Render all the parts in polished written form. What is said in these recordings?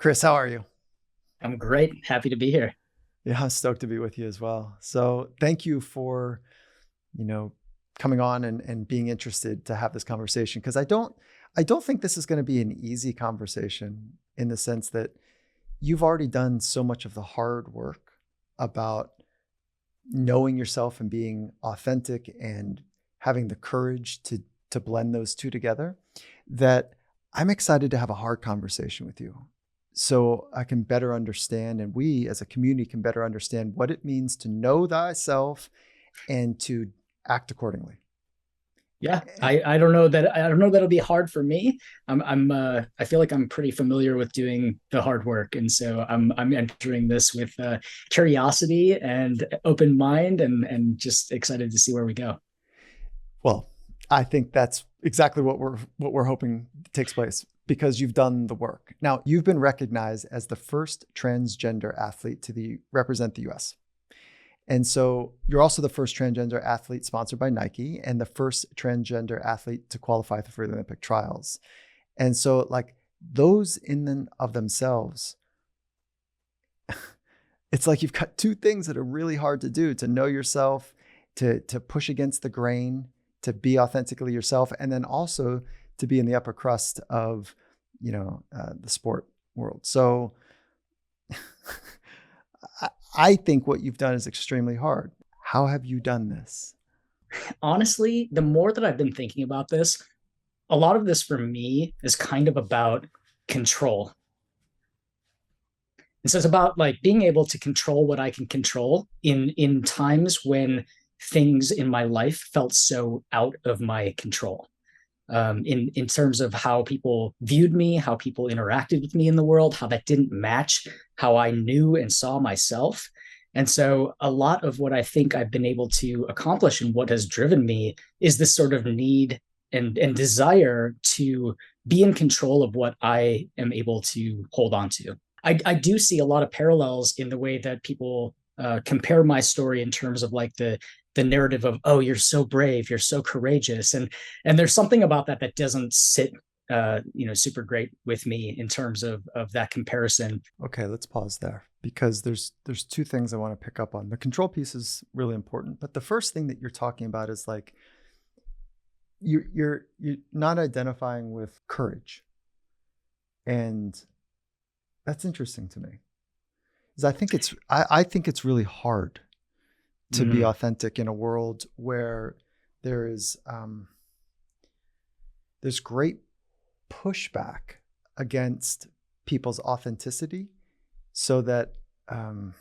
Chris, how are you? I'm great. Happy to be here. Yeah, I'm stoked to be with you as well. So thank you for, you know, coming on and being interested to have this conversation because I don't think this is going to be an easy conversation in the sense that you've already done so much of the hard work about knowing yourself and being authentic and having the courage to blend those two together that I'm excited to have a hard conversation with you so I can better understand and we as a community can better understand what it means to know thyself and to act accordingly. Yeah, And I don't know that'll be hard for me. I feel like I'm pretty familiar with doing the hard work, and so I'm entering this with curiosity and open mind, and just excited to see where we go. well, I think that's exactly what we're hoping takes place because you've done the work. Now, you've been recognized as the first transgender athlete to represent the US. And so you're also the first transgender athlete sponsored by Nike and the first transgender athlete to qualify for the Olympic trials. And so like those in and of themselves, it's like you've got two things that are really hard to do, to know yourself, to push against the grain, to be authentically yourself, and then also to be in the upper crust of, the sport world. So I think what you've done is extremely hard. How have you done this? Honestly, the more that I've been thinking about this, a lot of this for me is kind of about control. And so it's about like being able to control what I can control in times when things in my life felt so out of my control. In terms of how people viewed me, how people interacted with me in the world, how that didn't match how I knew and saw myself. And so a lot of what I think I've been able to accomplish and what has driven me is this sort of need and desire to be in control of what I am able to hold on to. I do see a lot of parallels in the way that people compare my story in terms of like the narrative of, oh, you're so brave, you're so courageous, and there's something about that that doesn't sit super great with me in terms of that comparison. Okay, let's pause there because there's two things I want to pick up on. The control piece is really important, but the first thing that you're talking about is like you're not identifying with courage. And that's interesting to me. Because I think it's really hard to be Mm, authentic in a world where there is there's great pushback against people's authenticity, so that um,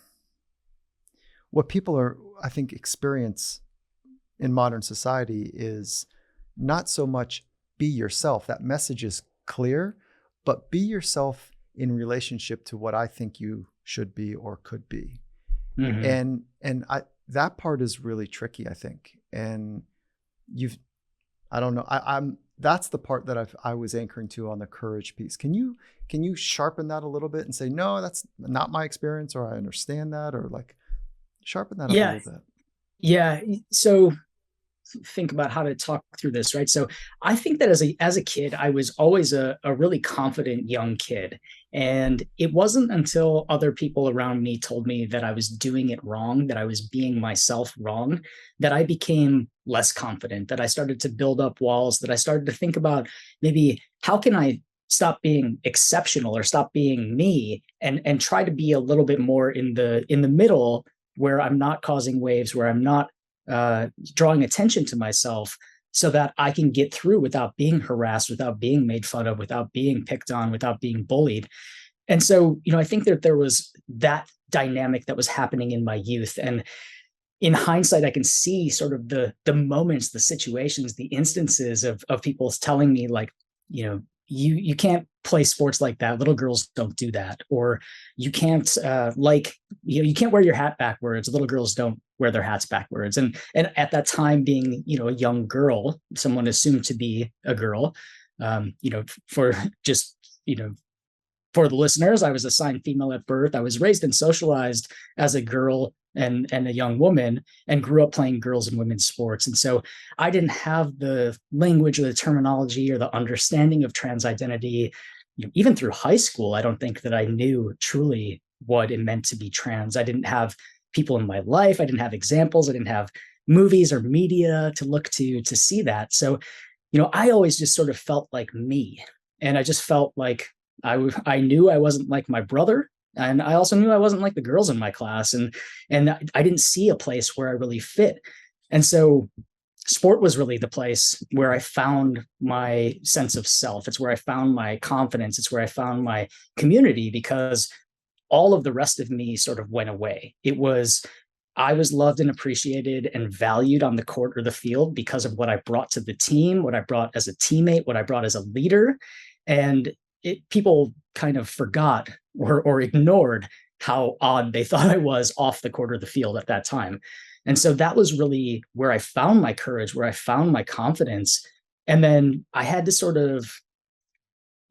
what people are, I think, experience in modern society is not so much be yourself. That message is clear, but be yourself in relationship to what I think you should be or could be. mhm. And I that part is really tricky, I think. And you've I don't know. I'm that's the part that I was anchoring to on the courage piece. Can you sharpen that a little bit and say, no, that's not my experience, or I understand that, or like sharpen that up a Yeah, little bit? yeah. So think about how to talk through this, right? So I think that as a kid, I was always a really confident young kid. And it wasn't until other people around me told me that I was doing it wrong, that I was being myself wrong, that I became less confident, that I started to build up walls, that I started to think about maybe how can I stop being exceptional or stop being me and try to be a little bit more in the middle where I'm not causing waves, where I'm not drawing attention to myself so that I can get through without being harassed, without being made fun of, without being picked on, without being bullied. And so, I think that there was that dynamic that was happening in my youth. And in hindsight, I can see sort of the moments, the situations, the instances of people telling me like, you can't play sports like that. Little girls don't do that, or you can't you can't wear your hat backwards. Little girls don't wear their hats backwards. And at that time, being a young girl, someone assumed to be a girl, for just for the listeners, I was assigned female at birth. I was raised and socialized as a girl and a young woman and grew up playing girls and women's sports. And so I didn't have the language or the terminology or the understanding of trans identity even through high school, I don't think that I knew truly what it meant to be trans. I didn't have people in my life. I didn't have examples. I didn't have movies or media to look to see that. So, I always just sort of felt like me. And I just felt like I knew I wasn't like my brother. And I also knew I wasn't like the girls in my class. And I didn't see a place where I really fit. And so sport was really the place where I found my sense of self. It's where I found my confidence. It's where I found my community, because all of the rest of me sort of went away. I was loved and appreciated and valued on the court or the field because of what I brought to the team, what I brought as a teammate, what I brought as a leader. And people kind of forgot or ignored how odd they thought I was off the court or the field at that time. And so that was really where I found my courage, where I found my confidence. And then I had to sort of,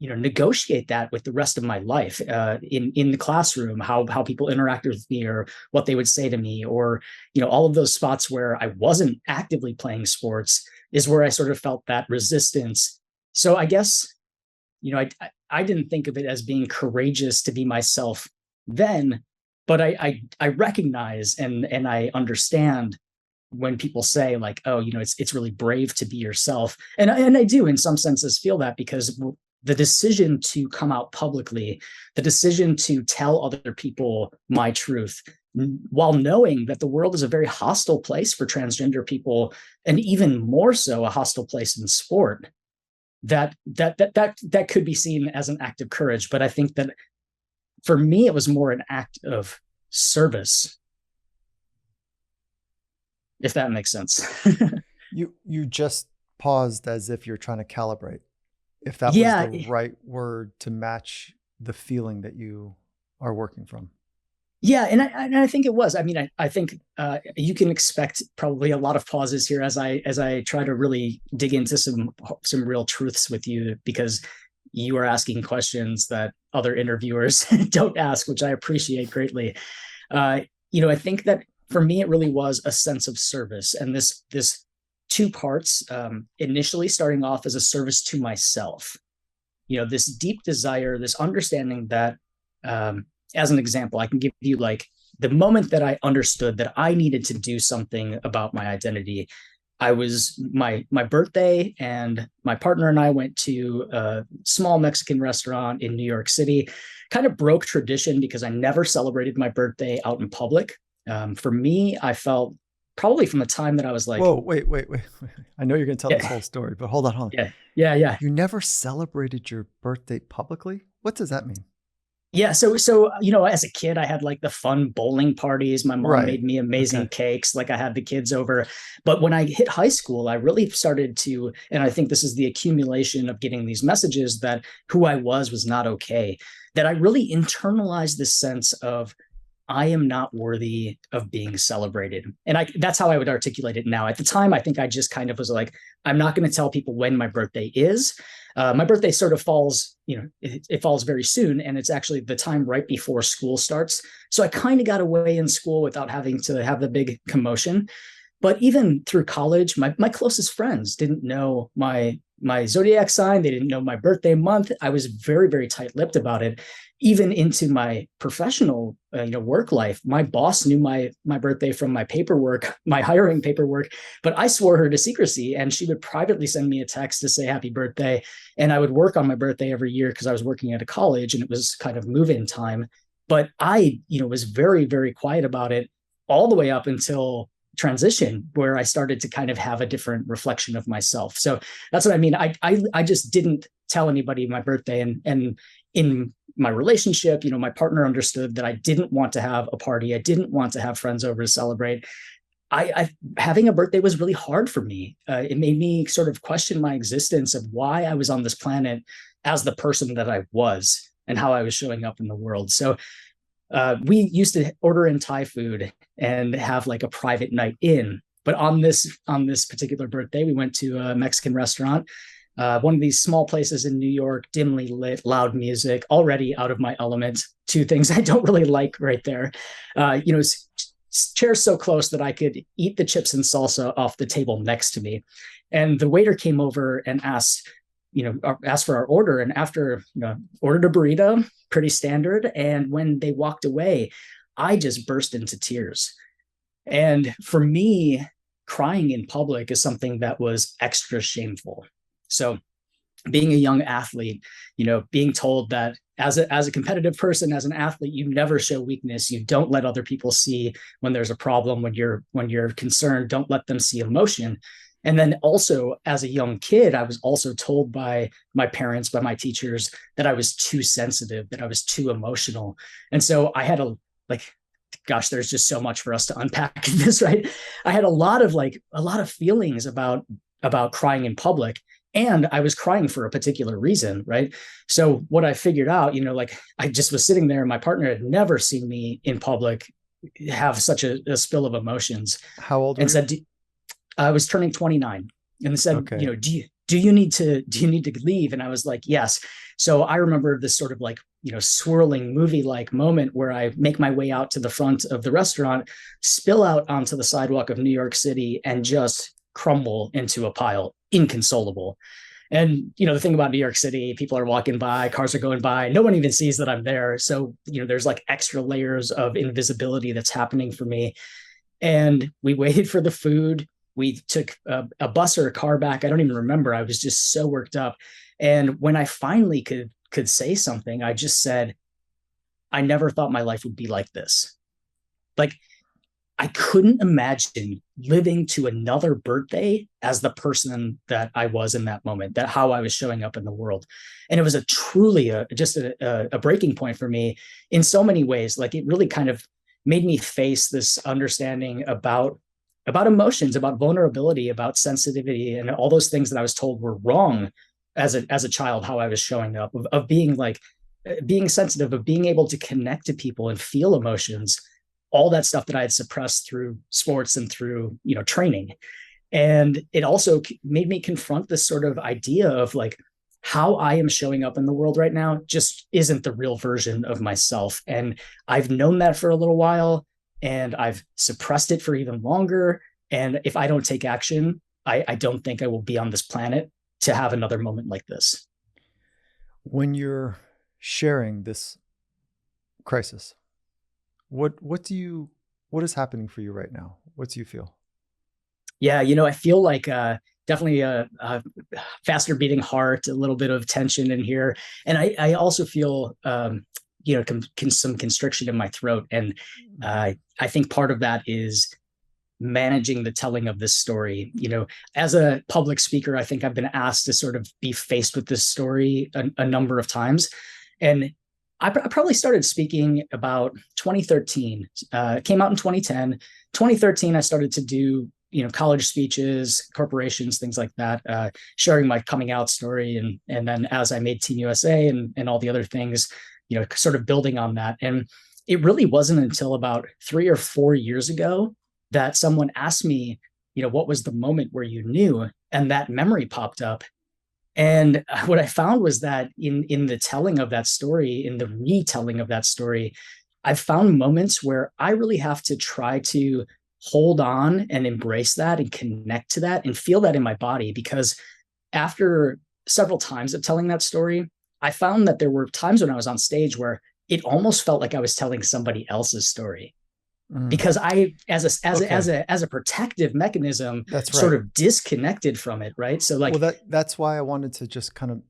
negotiate that with the rest of my life, in the classroom, how people interacted with me or what they would say to me, or, all of those spots where I wasn't actively playing sports is where I sort of felt that resistance. So I guess, I didn't think of it as being courageous to be myself then, but I recognize and I understand when people say like, oh, it's really brave to be yourself. And I do in some senses feel that, because the decision to come out publicly, the decision to tell other people my truth, while knowing that the world is a very hostile place for transgender people, and even more so a hostile place in sport, that could be seen as an act of courage. But I think that for me, it was more an act of service, if that makes sense. You just paused as if you're trying to calibrate, if that Yeah. was the right word to match the feeling that you are working from. Yeah, and I think it was. I mean, I think you can expect probably a lot of pauses here as I try to really dig into some real truths with you, because you are asking questions that other interviewers don't ask, which I appreciate greatly. I think that for me, it really was a sense of service, and this two parts. Initially, starting off as a service to myself. This deep desire, this understanding that. As an example, I can give you like the moment that I understood that I needed to do something about my identity. I was my birthday, and my partner and I went to a small Mexican restaurant in New York City. Kind of broke tradition because I never celebrated my birthday out in public. For me, I felt probably from the time that I was like, whoa, wait. I know you're going to tell yeah, this whole story, but hold on. Yeah. You never celebrated your birthday publicly? What does that mean? Yeah, so as a kid, I had like the fun bowling parties. My mom made me amazing cakes. Like I had the kids over. But when I hit high school, I really started to, and I think this is the accumulation of getting these messages that who I was not okay, that I really internalized this sense of I am not worthy of being celebrated. And that's how I would articulate it now. At the time, I think I just kind of was like, I'm not going to tell people when my birthday is. My birthday sort of falls, it falls very soon. And it's actually the time right before school starts. So I kind of got away in school without having to have the big commotion. But even through college, my closest friends didn't know my zodiac sign. They didn't know my birthday month. I was very, very tight-lipped about it. Even into my professional, work life, my boss knew my birthday from my paperwork, my hiring paperwork, but I swore her to secrecy, and she would privately send me a text to say happy birthday. And I would work on my birthday every year because I was working at a college, and it was kind of move-in time. But I, was very, very quiet about it all the way up until transition, where I started to kind of have a different reflection of myself. So that's what I mean. I just didn't tell anybody my birthday, and in my relationship, my partner understood that I didn't want to have a party. I didn't want to have friends over to celebrate. Having a birthday was really hard for me. It made me sort of question my existence of why I was on this planet as the person that I was and how I was showing up in the world. So we used to order in Thai food and have like a private night in. But on this particular birthday, we went to a Mexican restaurant, one of these small places in New York, dimly lit, loud music, already out of my element. Two things I don't really like right there. Chairs so close that I could eat the chips and salsa off the table next to me. And the waiter came over and asked, asked for our order, and after, ordered a burrito, pretty standard. And when they walked away, I just burst into tears. And for me, crying in public is something that was extra shameful. So being a young athlete, being told that as a competitive person, as an athlete, you never show weakness. You don't let other people see when there's a problem, when you're concerned, don't let them see emotion. And then also as a young kid, I was also told by my parents, by my teachers, that I was too sensitive, that I was too emotional. And so I had gosh, there's just so much for us to unpack in this, right? I had a lot of feelings about crying in public, and I was crying for a particular reason, right? So what I figured out, I just was sitting there, and my partner had never seen me in public have such a spill of emotions. How old were and you? said, I was turning 29, and said, Okay. do you need to leave? And I was like, yes. So I remember this sort of swirling movie-like moment where I make my way out to the front of the restaurant, spill out onto the sidewalk of New York City, and just crumble into a pile, inconsolable. And, the thing about New York City, people are walking by, cars are going by, no one even sees that I'm there. So, there's extra layers of invisibility that's happening for me. And we waited for the food. We took a bus or a car back. I don't even remember. I was just so worked up. And when I finally could say something, I just said, I never thought my life would be like this. I couldn't imagine living to another birthday as the person that I was in that moment, that how I was showing up in the world. And it was truly a breaking point for me in so many ways. It really kind of made me face this understanding about emotions, about vulnerability, about sensitivity, and all those things that I was told were wrong as a child, how I was showing up, of being being sensitive, of being able to connect to people and feel emotions, all that stuff that I had suppressed through sports and through, training. And it also made me confront this sort of idea of how I am showing up in the world right now just isn't the real version of myself. And I've known that for a little while, and I've suppressed it for even longer. And if I don't take action, I don't think I will be on this planet to have another moment like this. When you're sharing this crisis, what is happening for you right now? What do you feel? Yeah, I feel definitely a faster beating heart, a little bit of tension in here. And I also feel, some constriction in my throat. And I think part of that is managing the telling of this story. As a public speaker, I think I've been asked to sort of be faced with this story a number of times. And I probably started speaking about 2013, came out in 2010. 2013, I started to do, college speeches, corporations, things like that, sharing my coming out story. And then as I made Team USA and all the other things, sort of building on that. And it really wasn't until about 3 or 4 years ago that someone asked me, what was the moment where you knew? And that memory popped up. And what I found was that in the telling of that story, in the retelling of that story, I've found moments where I really have to try to hold on and embrace that and connect to that and feel that in my body. Because after several times of telling that story, I found that there were times when I was on stage where it almost felt like I was telling somebody else's story. Because I, as a protective mechanism, That's right, sort of disconnected from it, right? So that's why I wanted to just kind of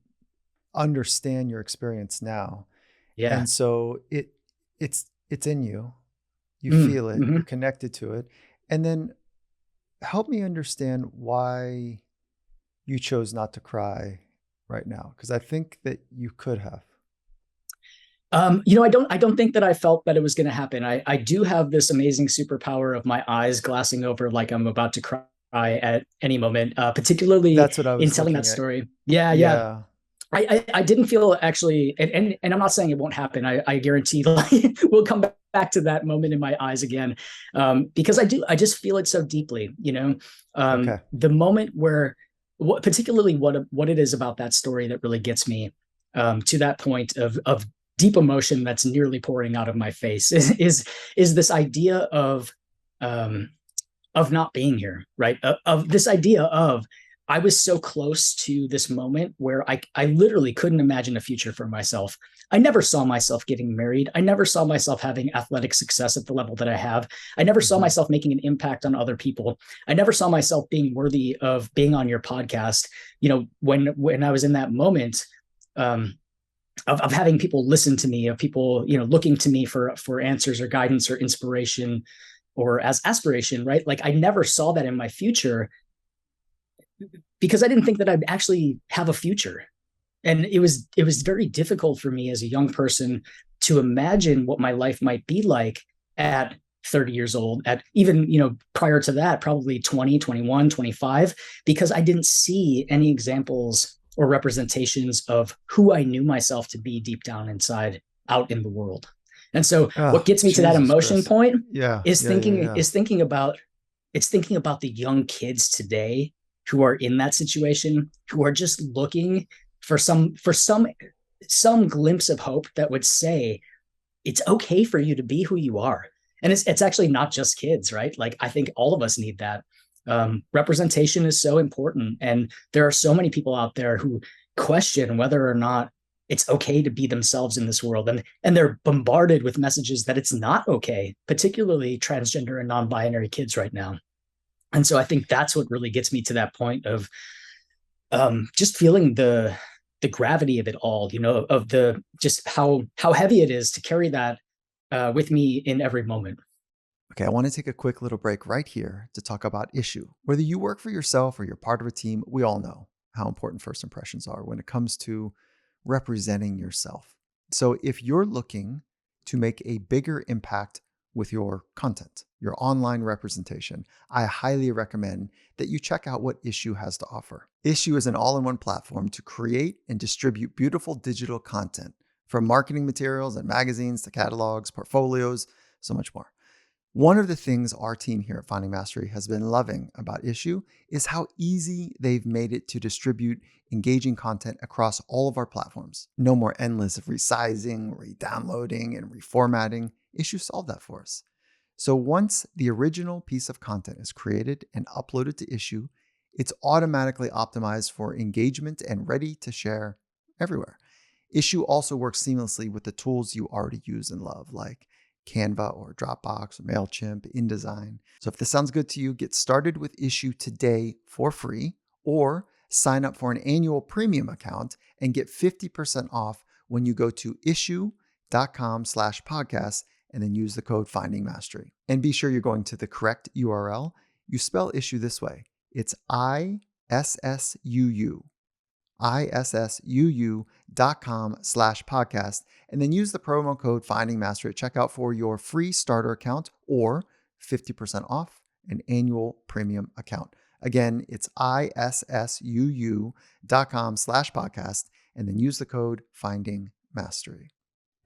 understand your experience now. yeah. And so it's in you. You feel it, you're connected to it. And then help me understand why you chose not to cry right now, because I think that you could have. I don't think that I felt that it was going to happen. I do have this amazing superpower of my eyes glassing over like I'm about to cry at any moment, particularly That's what I was in telling that looking at. story. Yeah. I didn't feel actually, and I'm not saying it won't happen. I guarantee we'll come back to that moment in my eyes again, because I just feel it so deeply. Okay. The moment where, particularly what it is about that story that really gets me to that point of deep emotion that's nearly pouring out of my face is this idea of not being here, right? Of this idea of I was so close to this moment where I literally couldn't imagine a future for myself. I never saw myself getting married. I never saw myself having athletic success at the level that I have. I never saw Mm-hmm. myself making an impact on other people. I never saw myself being worthy of being on your podcast. When I was in that moment, um, of having people listen to me, of people, looking to me for answers or guidance or inspiration or as aspiration, right? Like I never saw that in my future because I didn't think that I'd actually have a future. And it was very difficult for me as a young person to imagine what my life might be like at 30 years old, at even, prior to that, probably 20, 21, 25, because I didn't see any examples or representations of who I knew myself to be deep down inside out in the world. And so what Oh, gets me to that Jesus, emotion Chris. point Yeah, is yeah, yeah, thinking yeah. is thinking about it's thinking about the young kids today who are in that situation, who are just looking for some glimpse of hope that would say it's okay for you to be who you are. And it's actually not just kids, right? Like I think all of us need that. Representation is so important, and there are so many people out there who question whether or not it's okay to be themselves in this world, and they're bombarded with messages that it's not okay, particularly transgender and non-binary kids right now. And so I think that's what really gets me to that point of just feeling the gravity of it all, of the just how heavy it is to carry that with me in every moment. Okay, I want to take a quick little break right here to talk about issue. Whether you work for yourself or you're part of a team, we all know how important first impressions are when it comes to representing yourself. So if you're looking to make a bigger impact with your content, your online representation, I highly recommend that you check out what Issue has to offer. Issue is an all-in-one platform to create and distribute beautiful digital content, from marketing materials and magazines to catalogs, portfolios, so much more. One of the things our team here at Finding Mastery has been loving about Issue is how easy they've made it to distribute engaging content across all of our platforms. No more endless resizing, re-downloading, and reformatting. Issue solved that for us. So once the original piece of content is created and uploaded to Issue, it's automatically optimized for engagement and ready to share everywhere. Issue also works seamlessly with the tools you already use and love, like Canva or Dropbox or MailChimp, InDesign. So if this sounds good to you, get started with Issue today for free, or sign up for an annual premium account and get 50% off when you go to issue.com/podcast and then use the code Finding Mastery. And be sure you're going to the correct URL. You spell Issue this way. It's issuu.com/podcast, and then use the promo code Finding Mastery at checkout for your free starter account or 50% off an annual premium account. Again, it's issuu.com/podcast, and then use the code Finding Mastery.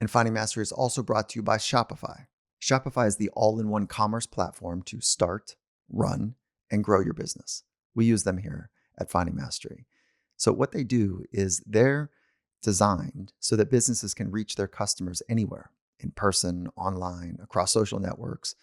And Finding Mastery is also brought to you by Shopify. Shopify is the all-in-one commerce platform to start, run, and grow your business. We use them here at Finding Mastery. So what they do is they're designed so that businesses can reach their customers anywhere, in person, online, across social networks.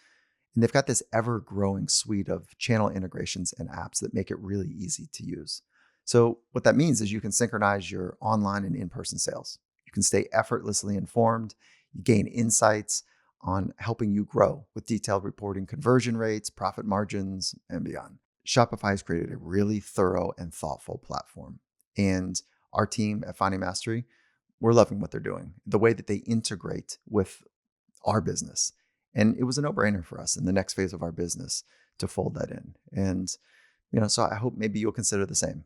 And they've got this ever-growing suite of channel integrations and apps that make it really easy to use. So what that means is you can synchronize your online and in-person sales. You can stay effortlessly informed. You gain insights on helping you grow with detailed reporting, conversion rates, profit margins, and beyond. Shopify has created a really thorough and thoughtful platform. And our team at Finding Mastery, we're loving what they're doing, the way that they integrate with our business. And it was a no-brainer for us in the next phase of our business to fold that in. And, so I hope maybe you'll consider the same.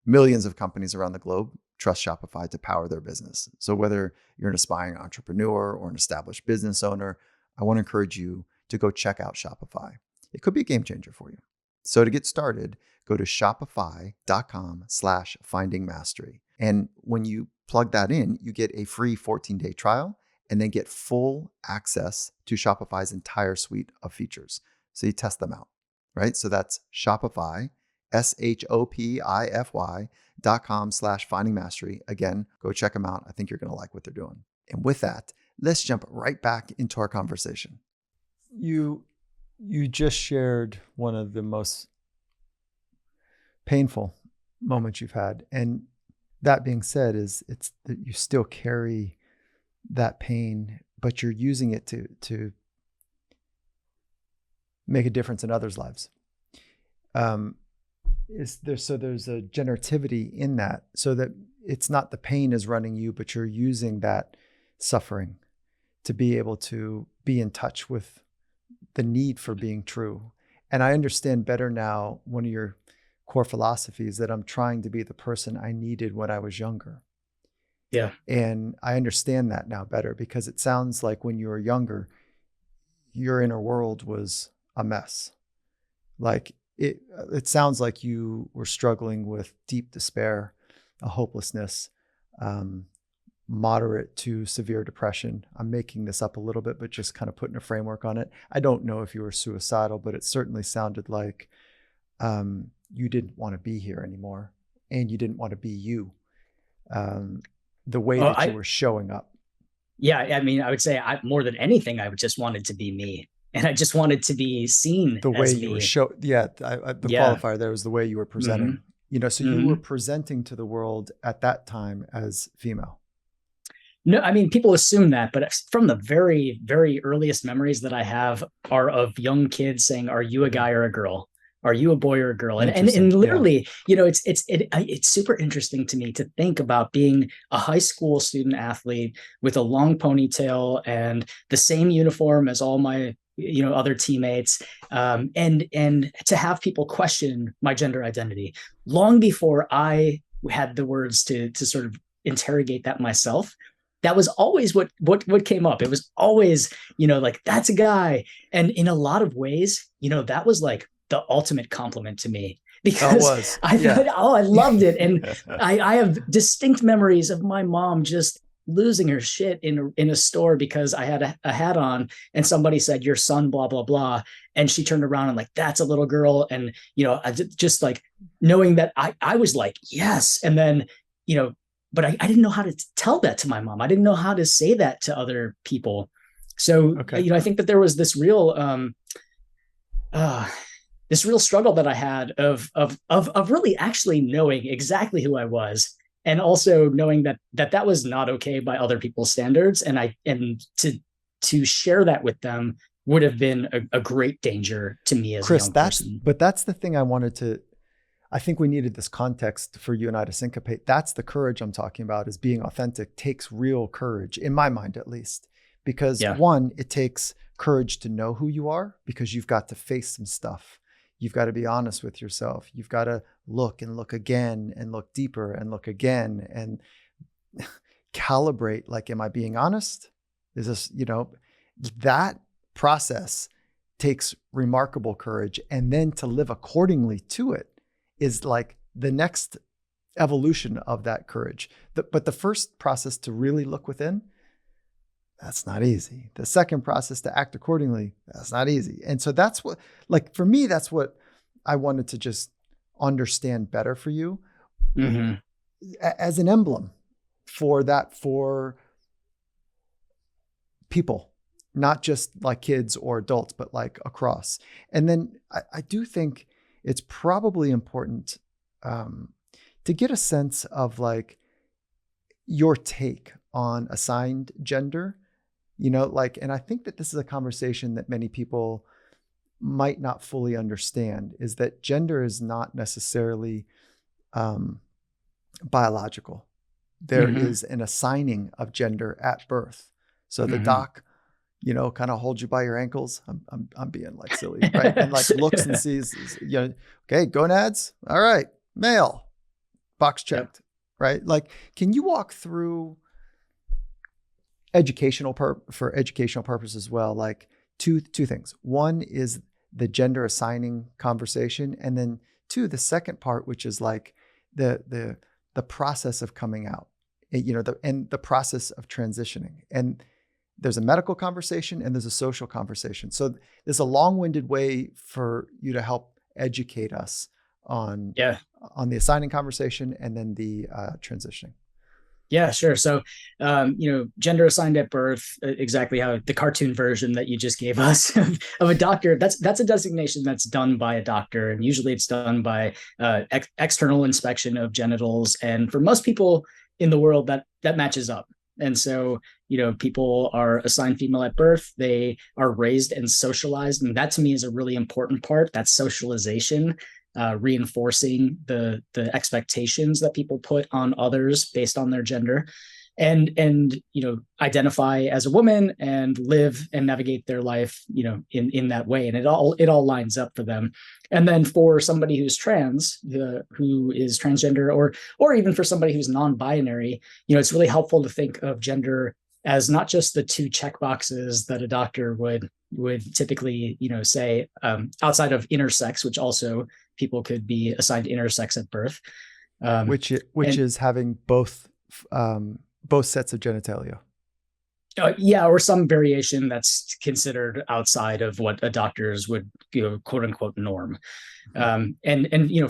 Millions of companies around the globe trust Shopify to power their business. So whether you're an aspiring entrepreneur or an established business owner, I want to encourage you to go check out Shopify. It could be a game changer for you. So to get started, go to shopify.com/findingmastery. And when you plug that in, you get a free 14-day trial and then get full access to Shopify's entire suite of features. So you test them out, right? So that's Shopify, shopify.com/findingmastery. Again, go check them out. I think you're going to like what they're doing. And with that, let's jump right back into our conversation. You just shared one of the most painful moments you've had. And that being said, is it's that you still carry that pain, but you're using it to make a difference in others' lives. There's a generativity in that, so that it's not the pain is running you, but you're using that suffering to be able to be in touch with the need for being true. And I understand better now, one of your core philosophies, that I'm trying to be the person I needed when I was younger. Yeah. And I understand that now better, because it sounds like when you were younger, your inner world was a mess. Like it sounds like you were struggling with deep despair, a hopelessness, moderate to severe depression. I'm making this up a little bit, but just kind of putting a framework on it. I don't know if you were suicidal, but it certainly sounded like you didn't want to be here anymore, and you didn't want to be you, the way that you were showing up. Yeah, I mean, I would say more than anything, I just wanted to be me, and I just wanted to be seen The way as you me. were the qualifier there was the way you were presenting. Mm-hmm. You know, so you were presenting to the world at that time as female. No, I mean, people assume that, but from the very, very earliest memories that I have are of young kids saying, "Are you a guy or a girl? Are you a boy or a girl?" And literally, you know, it's super interesting to me to think about being a high school student athlete with a long ponytail and the same uniform as all my, you know, other teammates, and to have people question my gender identity long before I had the words to sort of interrogate that myself. That was always what came up. It was always, you know, like, that's a guy. And in a lot of ways, you know, that was like the ultimate compliment to me, because I thought, I loved it. And I have distinct memories of my mom just losing her shit in a store because I had a hat on and somebody said, "Your son, blah, blah, blah." And she turned around and like, "That's a little girl." And, you know, I just like knowing that I was like, yes. And then, you know, but I didn't know how to tell that to my mom. I didn't know how to say that to other people. So, you know, I think that there was this real struggle that I had of really actually knowing exactly who I was, and also knowing that was not okay by other people's standards. And to share that with them would have been a great danger to me as Chris, a young person. But that's the thing I think we needed this context for you and I to syncopate. That's the courage I'm talking about, is being authentic takes real courage, in my mind, at least, because one, it takes courage to know who you are, because you've got to face some stuff. You've got to be honest with yourself. You've got to look and look again and look deeper and look again and calibrate. Like, am I being honest? Is this, you know, that process takes remarkable courage. And then to live accordingly to it is like the next evolution of that courage. But the first process to really look within, that's not easy. The second process to act accordingly, that's not easy. And so that's what, like, for me, that's what I wanted to just understand better for you, as an emblem for that, for people, not just like kids or adults, but like across. And then I do think it's probably important to get a sense of like your take on assigned gender, you know, like, and I think that this is a conversation that many people might not fully understand, is that gender is not necessarily biological. There is an assigning of gender at birth. So the doc, you know, kind of holds you by your ankles. I'm being like silly, right? And like looks and sees, you know, okay, gonads. All right, male, box checked, right? Like, can you walk through for educational purposes as well? Like two things. One is the gender assigning conversation, and then two, the second part, which is like the process of coming out, you know, and the process of transitioning. And there's a medical conversation and there's a social conversation. So there's a long-winded way for you to help educate us on the assigning conversation and then the transitioning. Yeah, sure. So, gender assigned at birth, exactly how the cartoon version that you just gave us of a doctor. That's a designation that's done by a doctor, and usually it's done by external inspection of genitals. And for most people in the world, that matches up. And so, people are assigned female at birth. They are raised and socialized, and that to me is a really important part. That socialization, reinforcing the expectations that people put on others based on their gender, and identify as a woman and live and navigate their life in that way, and it all lines up for them. And then for somebody who's trans, who is transgender, or even for somebody who's non-binary, it's really helpful to think of gender as not just the two check boxes that a doctor would typically say, outside of intersex, which also people could be assigned intersex at birth, which is having both sets of genitalia. Yeah, or some variation that's considered outside of what a doctor's would, quote unquote, norm. And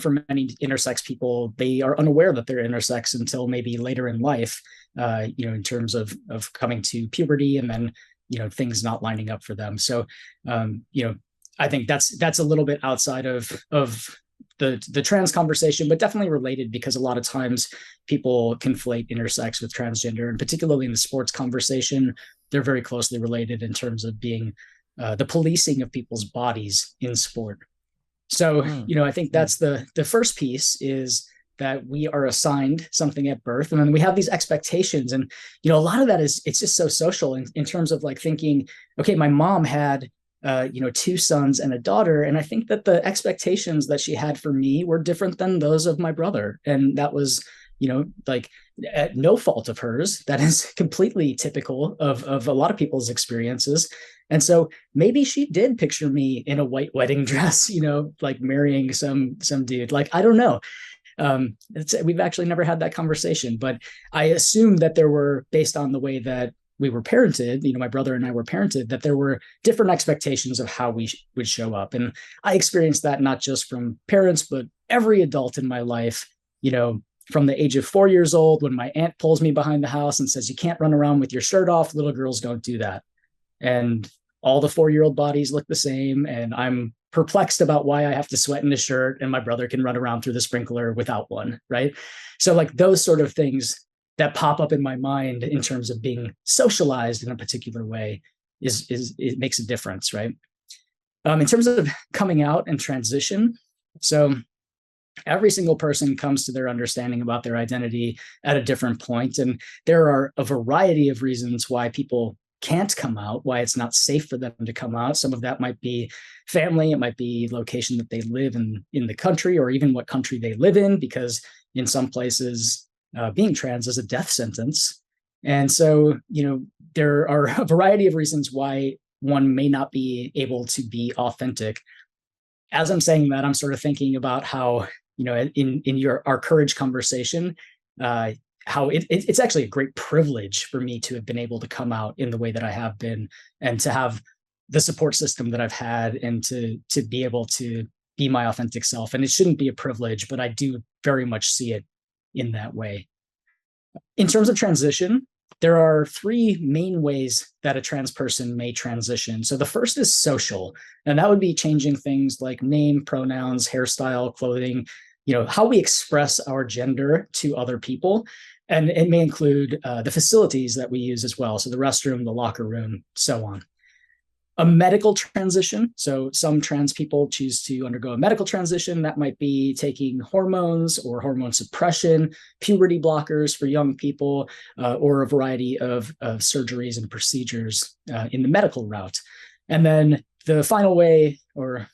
for many intersex people, they are unaware that they're intersex until maybe later in life, in terms of coming to puberty, and then things not lining up for them. So I think that's a little bit outside of the trans conversation, but definitely related, because a lot of times people conflate intersex with transgender, and particularly in the sports conversation, they're very closely related in terms of being the policing of people's bodies in sport. So, I think that's the first piece, is that we are assigned something at birth, and then we have these expectations. And, a lot of that it's just so social in terms of like thinking, okay, my mom had two sons and a daughter, and I think that the expectations that she had for me were different than those of my brother. And that was, like, at no fault of hers. That is completely typical of a lot of people's experiences. And so maybe she did picture me in a white wedding dress, like marrying some dude. Like, I don't know. We've actually never had that conversation, but I assume that there were, based on the way that we were parented, my brother and I were parented, that there were different expectations of how we would show up. And I experienced that not just from parents, but every adult in my life, from the age of 4 years old, when my aunt pulls me behind the house and says, "You can't run around with your shirt off. Little girls don't do that." And all the 4-year-old bodies look the same. And I'm perplexed about why I have to sweat in a shirt and my brother can run around through the sprinkler without one. Right. So like those sort of things that pop up in my mind in terms of being socialized in a particular way it makes a difference. Right. In terms of coming out and transition. So every single person comes to their understanding about their identity at a different point. And there are a variety of reasons why people can't come out, why it's not safe for them to come out. Some of that might be family, it might be location that they live in the country, or even what country they live in, because in some places, being trans is a death sentence. And so, there are a variety of reasons why one may not be able to be authentic. As I'm saying that, I'm sort of thinking about how, in our courage conversation, how it's actually a great privilege for me to have been able to come out in the way that I have been, and to have the support system that I've had, and to be able to be my authentic self. And it shouldn't be a privilege, but I do very much see it in that way. In terms of transition, there are 3 main ways that a trans person may transition. So the first is social, and that would be changing things like name, pronouns, hairstyle, clothing, how we express our gender to other people. And it may include the facilities that we use as well. So the restroom, the locker room, so on. A medical transition. So some trans people choose to undergo a medical transition. That might be taking hormones or hormone suppression, puberty blockers for young people, or a variety of surgeries and procedures in the medical route. And then the final way, or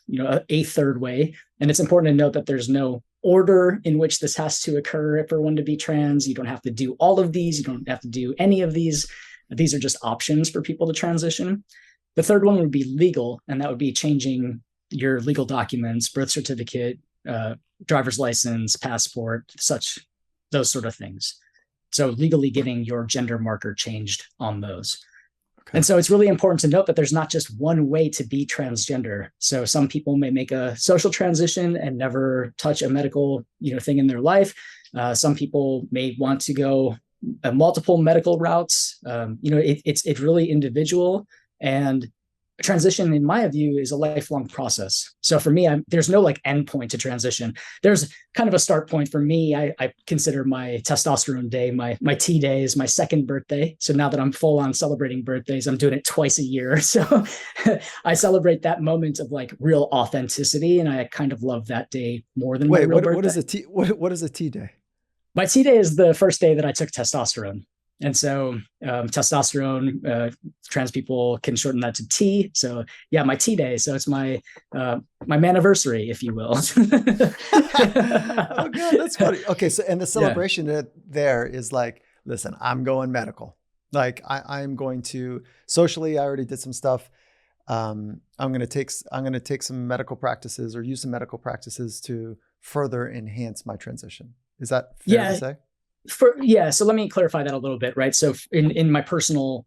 a third way, and it's important to note that there's no order in which this has to occur for one to be trans. You don't have to do all of these. You don't have to do any of these. These are just options for people to transition. The third one would be legal, and that would be changing your legal documents, birth certificate, driver's license, passport, those sort of things. So legally getting your gender marker changed on those. Okay. And so it's really important to note that there's not just one way to be transgender. So some people may make a social transition and never touch a medical, thing in their life. Some people may want to go multiple medical routes. It's really individual, and transition, in my view, is a lifelong process. So for me, there's no like end point to transition. There's kind of a start point for me. I consider my testosterone day, my T day is my second birthday. So now that I'm full on celebrating birthdays, I'm doing it twice a year. So I celebrate that moment of like real authenticity, and I kind of love that day more than my real birthday. What is a T day? My T day is the first day that I took testosterone. And so testosterone, trans people can shorten that to T. So yeah, my T day. So it's my maniversary, if you will. Oh God, that's funny. Okay, so and the celebration there is like, listen, I'm going medical. Like I'm going to socially. I already did some stuff. I'm going to take some medical practices or use some medical practices to further enhance my transition. Is that fair to say? So let me clarify that a little bit, right? So in my personal,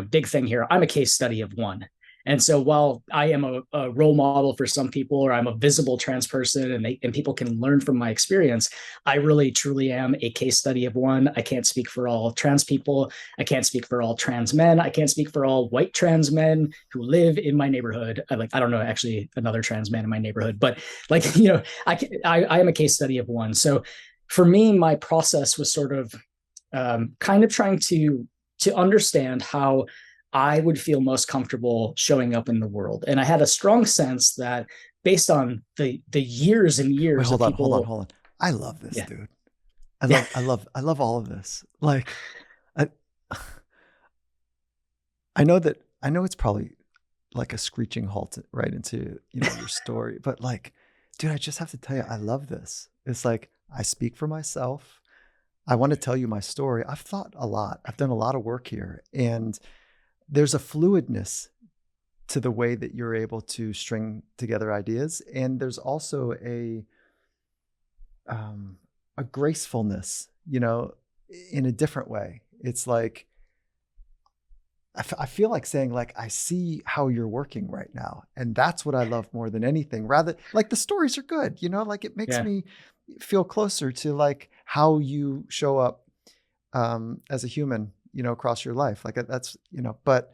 big thing here, I'm a case study of one. And so while I am a role model for some people, or I'm a visible trans person, and people can learn from my experience, I really truly am a case study of one. I can't speak for all trans people. I can't speak for all trans men. I can't speak for all white trans men who live in my neighborhood. I don't know actually another trans man in my neighborhood, but I am a case study of one. So for me, my process was sort of kind of trying to understand how I would feel most comfortable showing up in the world. And I had a strong sense that based on the years and years of people. Hold on. I love this, dude. I love all of this. Like, I know it's probably like a screeching halt right into, your story, but like, dude, I just have to tell you, I love this. It's like, I speak for myself. I want to tell you my story. I've thought a lot. I've done a lot of work here, and there's a fluidness to the way that you're able to string together ideas. And there's also a gracefulness, in a different way. It's like, I feel like saying like, I see how you're working right now. And that's what I love more than anything. Rather, like the stories are good, like it makes me feel closer to like how you show up as a human, across your life. Like that's, but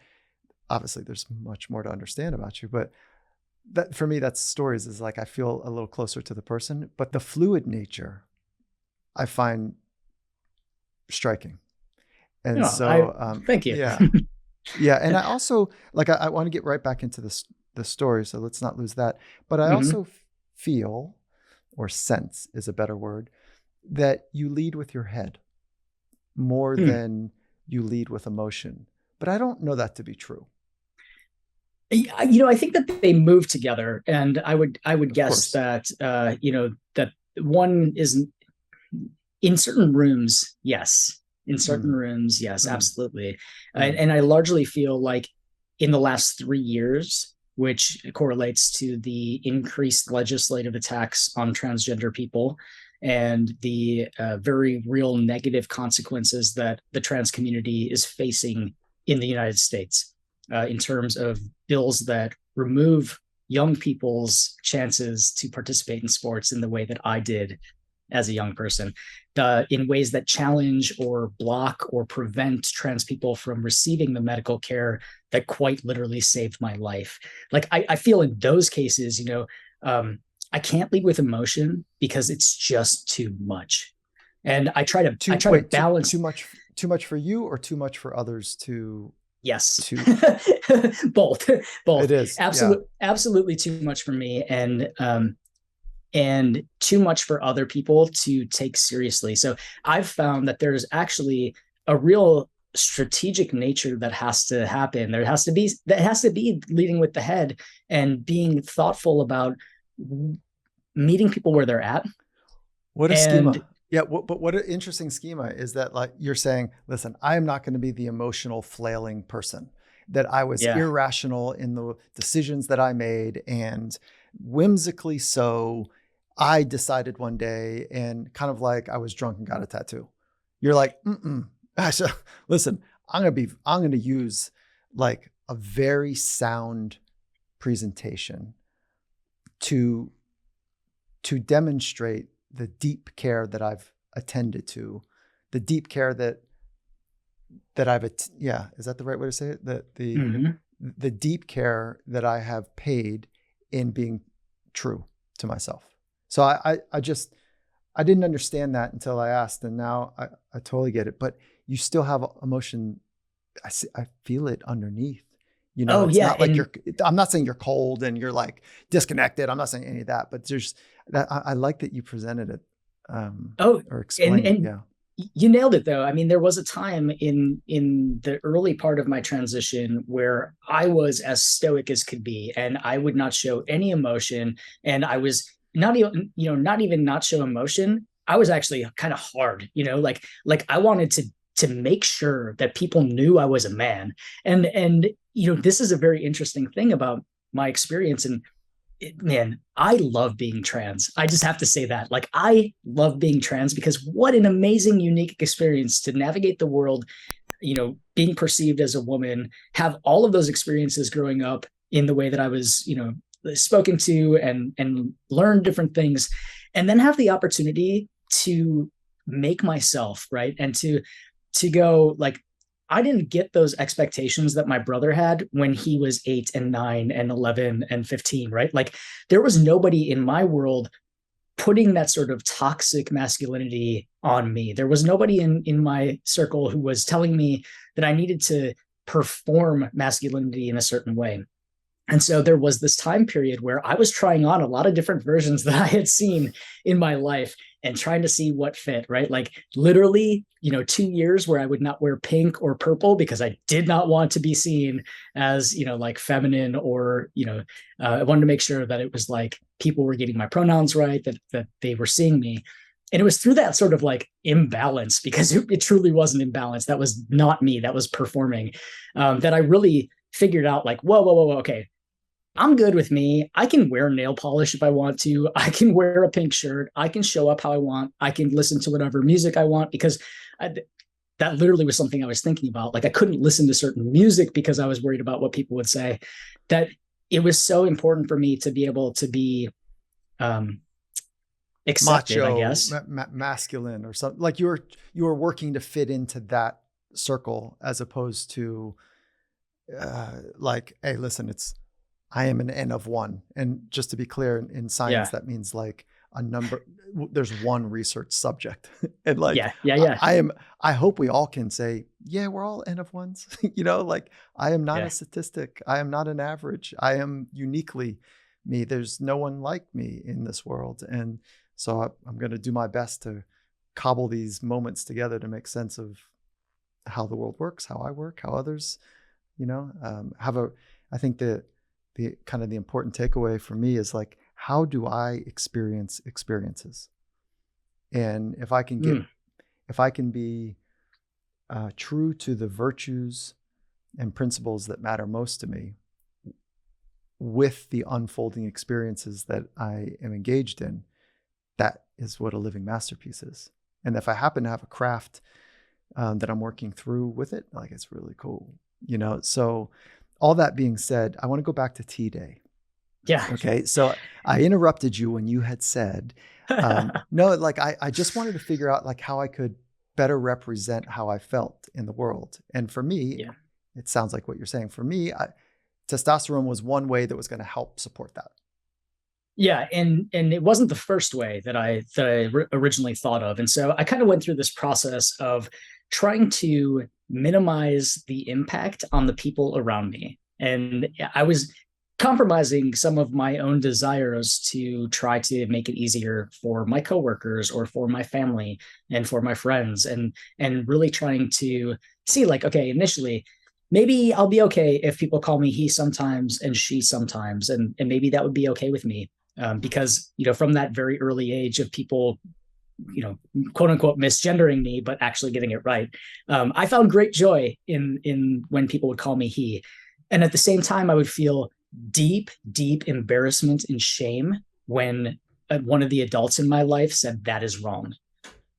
obviously there's much more to understand about you. But that for me, that's stories is like, I feel a little closer to the person, but the fluid nature I find striking. And thank you. Yeah. Yeah. And I also like, I want to get right back into the story. So let's not lose that. But I also feel, or sense is a better word, that you lead with your head more than you lead with emotion. But I don't know that to be true. I think that they move together, and I would guess that that one is in certain rooms, yes. In certain rooms, yes, absolutely. And I largely feel like in the last 3 years, which correlates to the increased legislative attacks on transgender people and the very real negative consequences that the trans community is facing in the United States, in terms of bills that remove young people's chances to participate in sports in the way that I did as a young person, in ways that challenge or block or prevent trans people from receiving the medical care that quite literally saved my life. Like I feel in those cases, I can't lead with emotion because it's just too much. And I try to balance too much for you or too much for others to. Yes. Both. It is absolutely too much for me. And too much for other people to take seriously. So I've found that there's actually a real strategic nature that has to happen. That has to be leading with the head and being thoughtful about meeting people where they're at. What a schema. Yeah, but what an interesting schema is that, like you're saying, listen, I am not going to be the emotional flailing person, that I was irrational in the decisions that I made, and whimsically so I decided one day, and kind of like I was drunk and got a tattoo. You're like, listen, I'm going to use like a very sound presentation to demonstrate the deep care that I've attended to the deep care that yeah, is that the right way to say it? The deep care that I have paid in being true to myself. So I didn't understand that until I asked, and now I totally get it. But you still have emotion. I feel it underneath. Oh It's yeah. not like I'm not saying you're cold and you're like disconnected. I'm not saying any of that, but there's that. I like that you presented it, or explained it. Yeah. You nailed it though. I mean, there was a time in the early part of my transition where I was as stoic as could be, and I would not show any emotion. And I was not even, not show emotion. I was actually kind of hard, like I wanted to make sure that people knew I was a man. And this is a very interesting thing about my experience. And man, I love being trans. I just have to say that. Like, I love being trans because what an amazing, unique experience to navigate the world, being perceived as a woman, have all of those experiences growing up in the way that I was, spoken to and learn different things, and then have the opportunity to make myself, right? And to go like, I didn't get those expectations that my brother had when he was 8 and 9 and 11 and 15, right? Like, there was nobody in my world putting that sort of toxic masculinity on me. There was nobody in my circle who was telling me that I needed to perform masculinity in a certain way. And so there was this time period where I was trying on a lot of different versions that I had seen in my life and trying to see what fit, right? Like, literally, 2 years where I would not wear pink or purple because I did not want to be seen as, like feminine, or, I wanted to make sure that it was like people were getting my pronouns right, that they were seeing me. And it was through that sort of like imbalance, because it truly was an imbalance. That was not me, that was performing, that I really figured out like, whoa, okay. I'm good with me. I can wear nail polish if I want to. I can wear a pink shirt. I can show up how I want. I can listen to whatever music I want, because that literally was something I was thinking about. Like, I couldn't listen to certain music because I was worried about what people would say. That it was so important for me to be able to be accepted, Macho, I guess. masculine, or something. Like, you were working to fit into that circle, as opposed to like, hey, listen, I am an N of one. And just to be clear, in science, that means like a number, there's one research subject. And like, yeah. I hope we all can say, yeah, we're all N of ones. Like, I am not a statistic. I am not an average. I am uniquely me. There's no one like me in this world. And so I'm going to do my best to cobble these moments together to make sense of how the world works, how I work, how others, I think the kind of the important takeaway for me is like, how do I experience experiences? And if I can be true to the virtues and principles that matter most to me with the unfolding experiences that I am engaged in, that is what a living masterpiece is. And if I happen to have a craft that I'm working through with it, like, it's really cool, So all that being said, I want to go back to T-Day. Yeah. Okay. So I interrupted you when you had said, no, like, I just wanted to figure out like how I could better represent how I felt in the world. And for me, it sounds like what you're saying. For me, testosterone was one way that was going to help support that. Yeah, and it wasn't the first way that I originally thought of. And so I kind of went through this process of trying to minimize the impact on the people around me. And I was compromising some of my own desires to try to make it easier for my coworkers or for my family and for my friends, and really trying to see like, okay, initially, maybe I'll be okay if people call me he sometimes and she sometimes, and maybe that would be okay with me. Because, from that very early age of people, quote unquote, misgendering me, but actually getting it right. I found great joy in when people would call me he. And at the same time, I would feel deep embarrassment and shame when one of the adults in my life said that is wrong.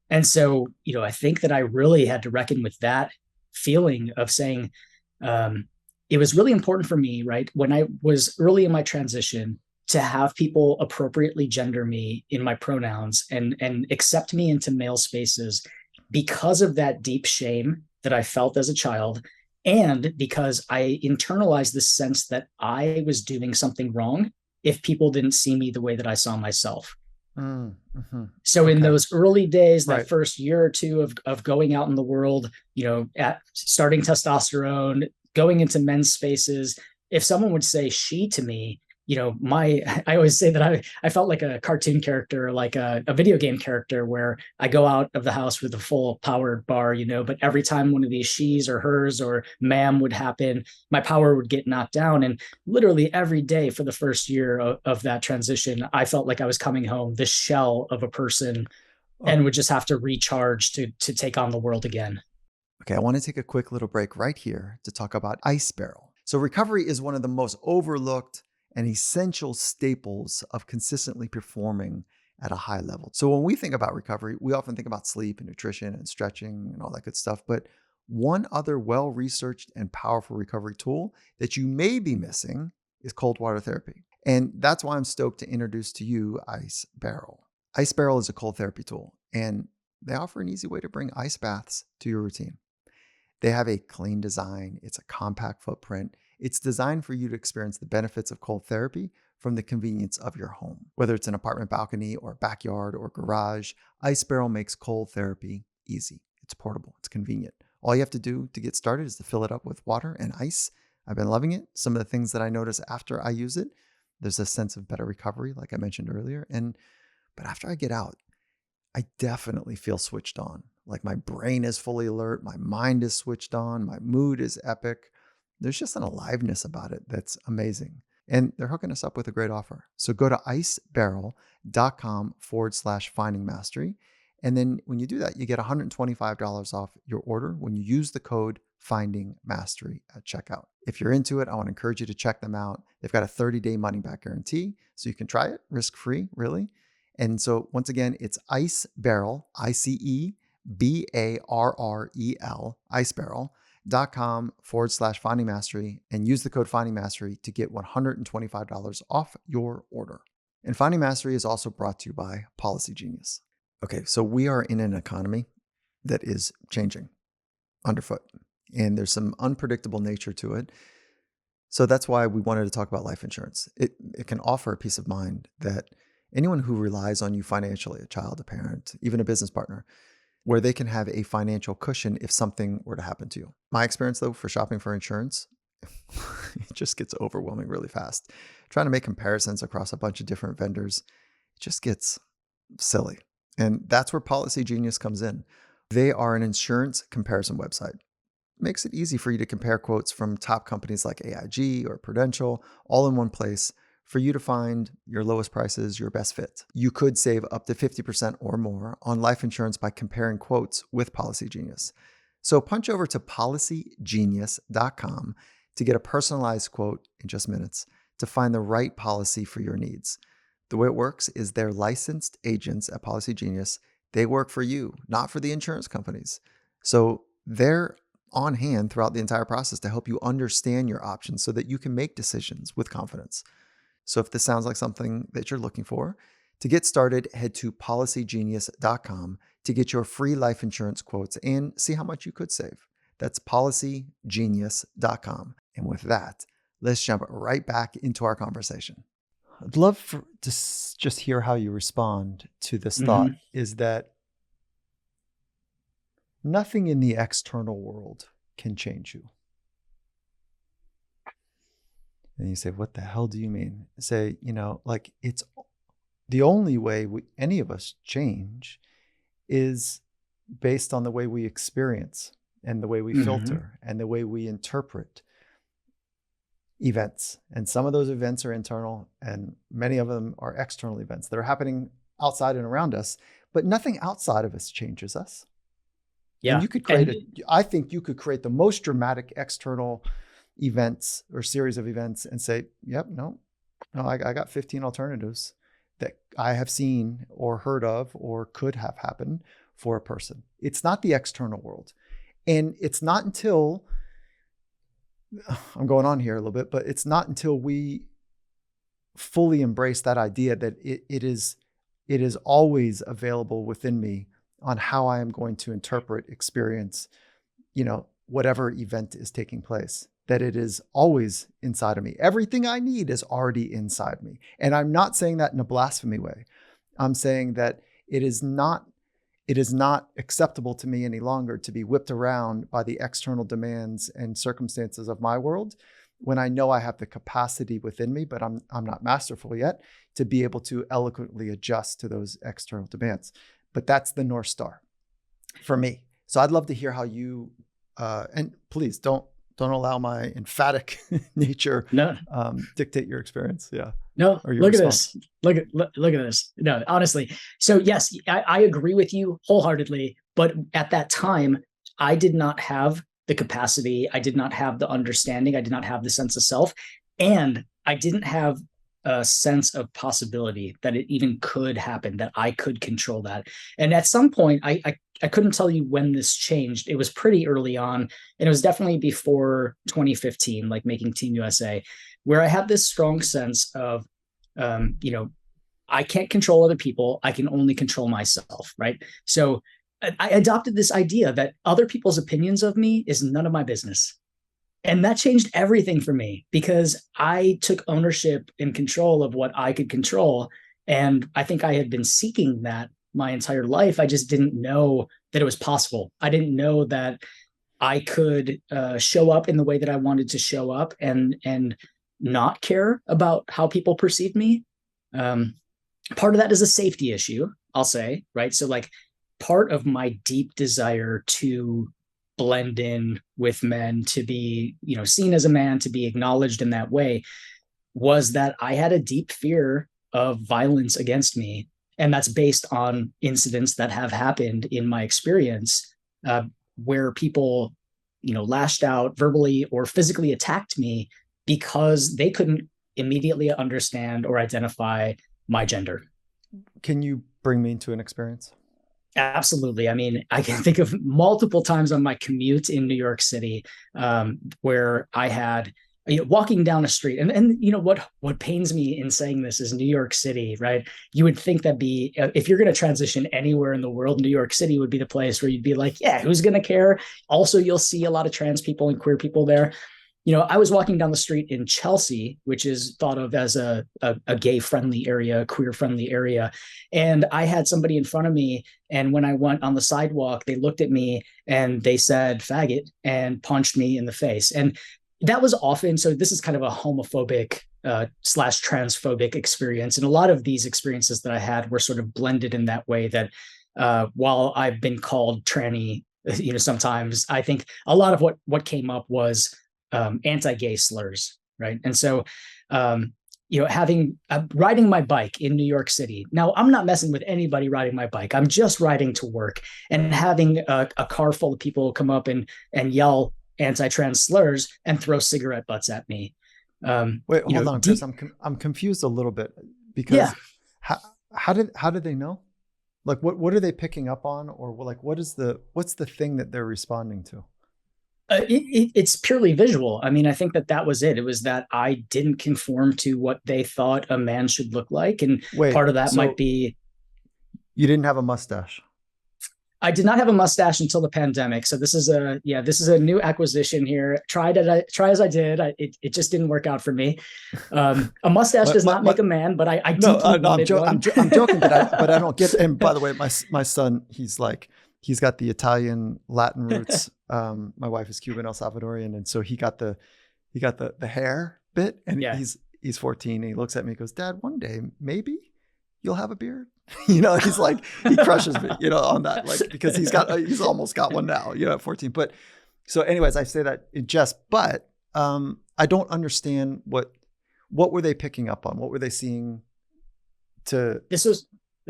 And so, I think that I really had to reckon with that feeling of saying, it was really important for me, right, when I was early in my transition, to have people appropriately gender me in my pronouns and accept me into male spaces, because of that deep shame that I felt as a child, and because I internalized this sense that I was doing something wrong if people didn't see me the way that I saw myself. Mm-hmm. So in Okay. those early days, that Right. first year or two of going out in the world, at starting testosterone, going into men's spaces, if someone would say she to me, I always say that I felt like a cartoon character, like a video game character, where I go out of the house with a full powered bar, but every time one of these she's or hers or ma'am would happen, my power would get knocked down. And literally every day for the first year of that transition, I felt like I was coming home, this shell of a person, and would just have to recharge to take on the world again. Okay, I want to take a quick little break right here to talk about Ice Barrel. So, recovery is one of the most overlooked and essential staples of consistently performing at a high level. So, when we think about recovery, we often think about sleep and nutrition and stretching and all that good stuff. But one other well researched and powerful recovery tool that you may be missing is cold water therapy. And that's why I'm stoked to introduce to you Ice Barrel. Ice Barrel is a cold therapy tool, and they offer an easy way to bring ice baths to your routine. They have a clean design. It's a compact footprint. It's designed for you to experience the benefits of cold therapy from the convenience of your home. Whether it's an apartment balcony or backyard or garage, Ice Barrel makes cold therapy easy. It's portable. It's convenient. All you have to do to get started is to fill it up with water and ice. I've been loving it. Some of the things that I notice after I use it, there's a sense of better recovery, like I mentioned earlier. But after I get out, I definitely feel switched on. Like my brain is fully alert, my mind is switched on, my mood is epic. There's just an aliveness about it that's amazing. And they're hooking us up with a great offer. So go to icebarrel.com/finding mastery. And then when you do that, you get $125 off your order when you use the code Finding Mastery at checkout. If you're into it, I want to encourage you to check them out. They've got a 30-day money-back guarantee, so you can try it risk-free, really. And so once again, it's Ice Barrel, ICEBARREL, icebarrel.com/finding mastery, and use the code Finding Mastery to get $125 off your order. And Finding Mastery is also brought to you by Policy Genius. Okay, so we are in an economy that is changing underfoot, and there's some unpredictable nature to it. So that's why we wanted to talk about life insurance. It can offer a peace of mind that anyone who relies on you financially, a child, a parent, even a business partner, where they can have a financial cushion if something were to happen to you. My experience, though, for shopping for insurance, it just gets overwhelming really fast. Trying to make comparisons across a bunch of different vendors, it just gets silly. And that's where Policy Genius comes in. They are an insurance comparison website. Makes it easy for you to compare quotes from top companies like AIG or Prudential all in one place for you to find your lowest prices, your best fit. You could save up to 50% or more on life insurance by comparing quotes with Policy Genius. So punch over to policygenius.com to get a personalized quote in just minutes to find the right policy for your needs. The way it works is they're licensed agents at Policy Genius. They work for you, not for the insurance companies. So they're on hand throughout the entire process to help you understand your options so that you can make decisions with confidence. So if this sounds like something that you're looking for, to get started, head to policygenius.com to get your free life insurance quotes and see how much you could save. That's policygenius.com. And with that, let's jump right back into our conversation. I'd love to just hear how you respond to this thought, is that nothing in the external world can change you. And you say, what the hell do you mean? Say, like it's the only way any of us change is based on the way we experience and the way we filter and the way we interpret events. And some of those events are internal and many of them are external events that are happening outside and around us, but nothing outside of us changes us. Yeah. And you could I think you could create the most dramatic external events or series of events and say, yep, no, I got 15 alternatives that I have seen or heard of or could have happened for a person. It's not the external world. And it's not until, I'm going on here a little bit, but it's not until we fully embrace that idea that it is always available within me on how I am going to interpret, experience, whatever event is taking place, that it is always inside of me. Everything I need is already inside me. And I'm not saying that in a blasphemy way. I'm saying that it is not acceptable to me any longer to be whipped around by the external demands and circumstances of my world when I know I have the capacity within me, but I'm not masterful yet, to be able to eloquently adjust to those external demands. But that's the North Star for me. So I'd love to hear how you, and please don't allow my emphatic nature dictate your experience. Yeah. No, or your look response. at this. Look at this. No, honestly. So yes, I agree with you wholeheartedly. But at that time, I did not have the capacity. I did not have the understanding. I did not have the sense of self. And I didn't have a sense of possibility that it even could happen, that I could control that. And at some point, I couldn't tell you when this changed. It was pretty early on. And it was definitely before 2015, like making Team USA, where I had this strong sense of, I can't control other people. I can only control myself, right? So I adopted this idea that other people's opinions of me is none of my business. And that changed everything for me, because I took ownership and control of what I could control. And I think I had been seeking that my entire life. I just didn't know that it was possible. I didn't know that I could show up in the way that I wanted to show up and not care about how people perceive me. Part of that is a safety issue, I'll say, right? So like part of my deep desire to blend in with men, to be, seen as a man, to be acknowledged in that way, was that I had a deep fear of violence against me. And that's based on incidents that have happened in my experience, where people, lashed out verbally or physically attacked me because they couldn't immediately understand or identify my gender. Can you bring me into an experience? Absolutely. I mean, I can think of multiple times on my commute in New York City, where I had, walking down a street, and what pains me in saying this is New York City, right? You would think that if you're going to transition anywhere in the world, New York City would be the place where you'd be like, yeah, who's going to care? Also, you'll see a lot of trans people and queer people there. I was walking down the street in Chelsea, which is thought of as a gay-friendly area, queer-friendly area. And I had somebody in front of me, and when I went on the sidewalk, they looked at me and they said, faggot, and punched me in the face. And that was often, so this is kind of a homophobic / transphobic experience. And a lot of these experiences that I had were sort of blended in that way that while I've been called tranny, sometimes, I think a lot of what came up was anti-gay slurs, right? And so, riding my bike in New York City. Now, I'm not messing with anybody riding my bike. I'm just riding to work, and having a car full of people come up and yell anti-trans slurs and throw cigarette butts at me. Wait, hold on, Chris. I'm confused a little bit, because how did they know? Like, what are they picking up on, or like what's the thing that they're responding to? It's purely visual. I mean, I think that was it. It was that I didn't conform to what they thought a man should look like. And part of that might be... You didn't have a mustache. I did not have a mustache until the pandemic. So this is a new acquisition here. Try as I did. It just didn't work out for me. A mustache does not make a man, but I I'm joking, but I don't get, and by the way, my son, he's got the Italian Latin roots. My wife is Cuban, El Salvadorian, and so he got the hair bit, and he's 14, and he looks at me and goes, "Dad, one day maybe you'll have a beard." He's like, he crushes me, on that, like, because he's almost got one now, at 14. But so anyways, I say that in jest, but I don't understand what were they picking up on? What were they seeing? This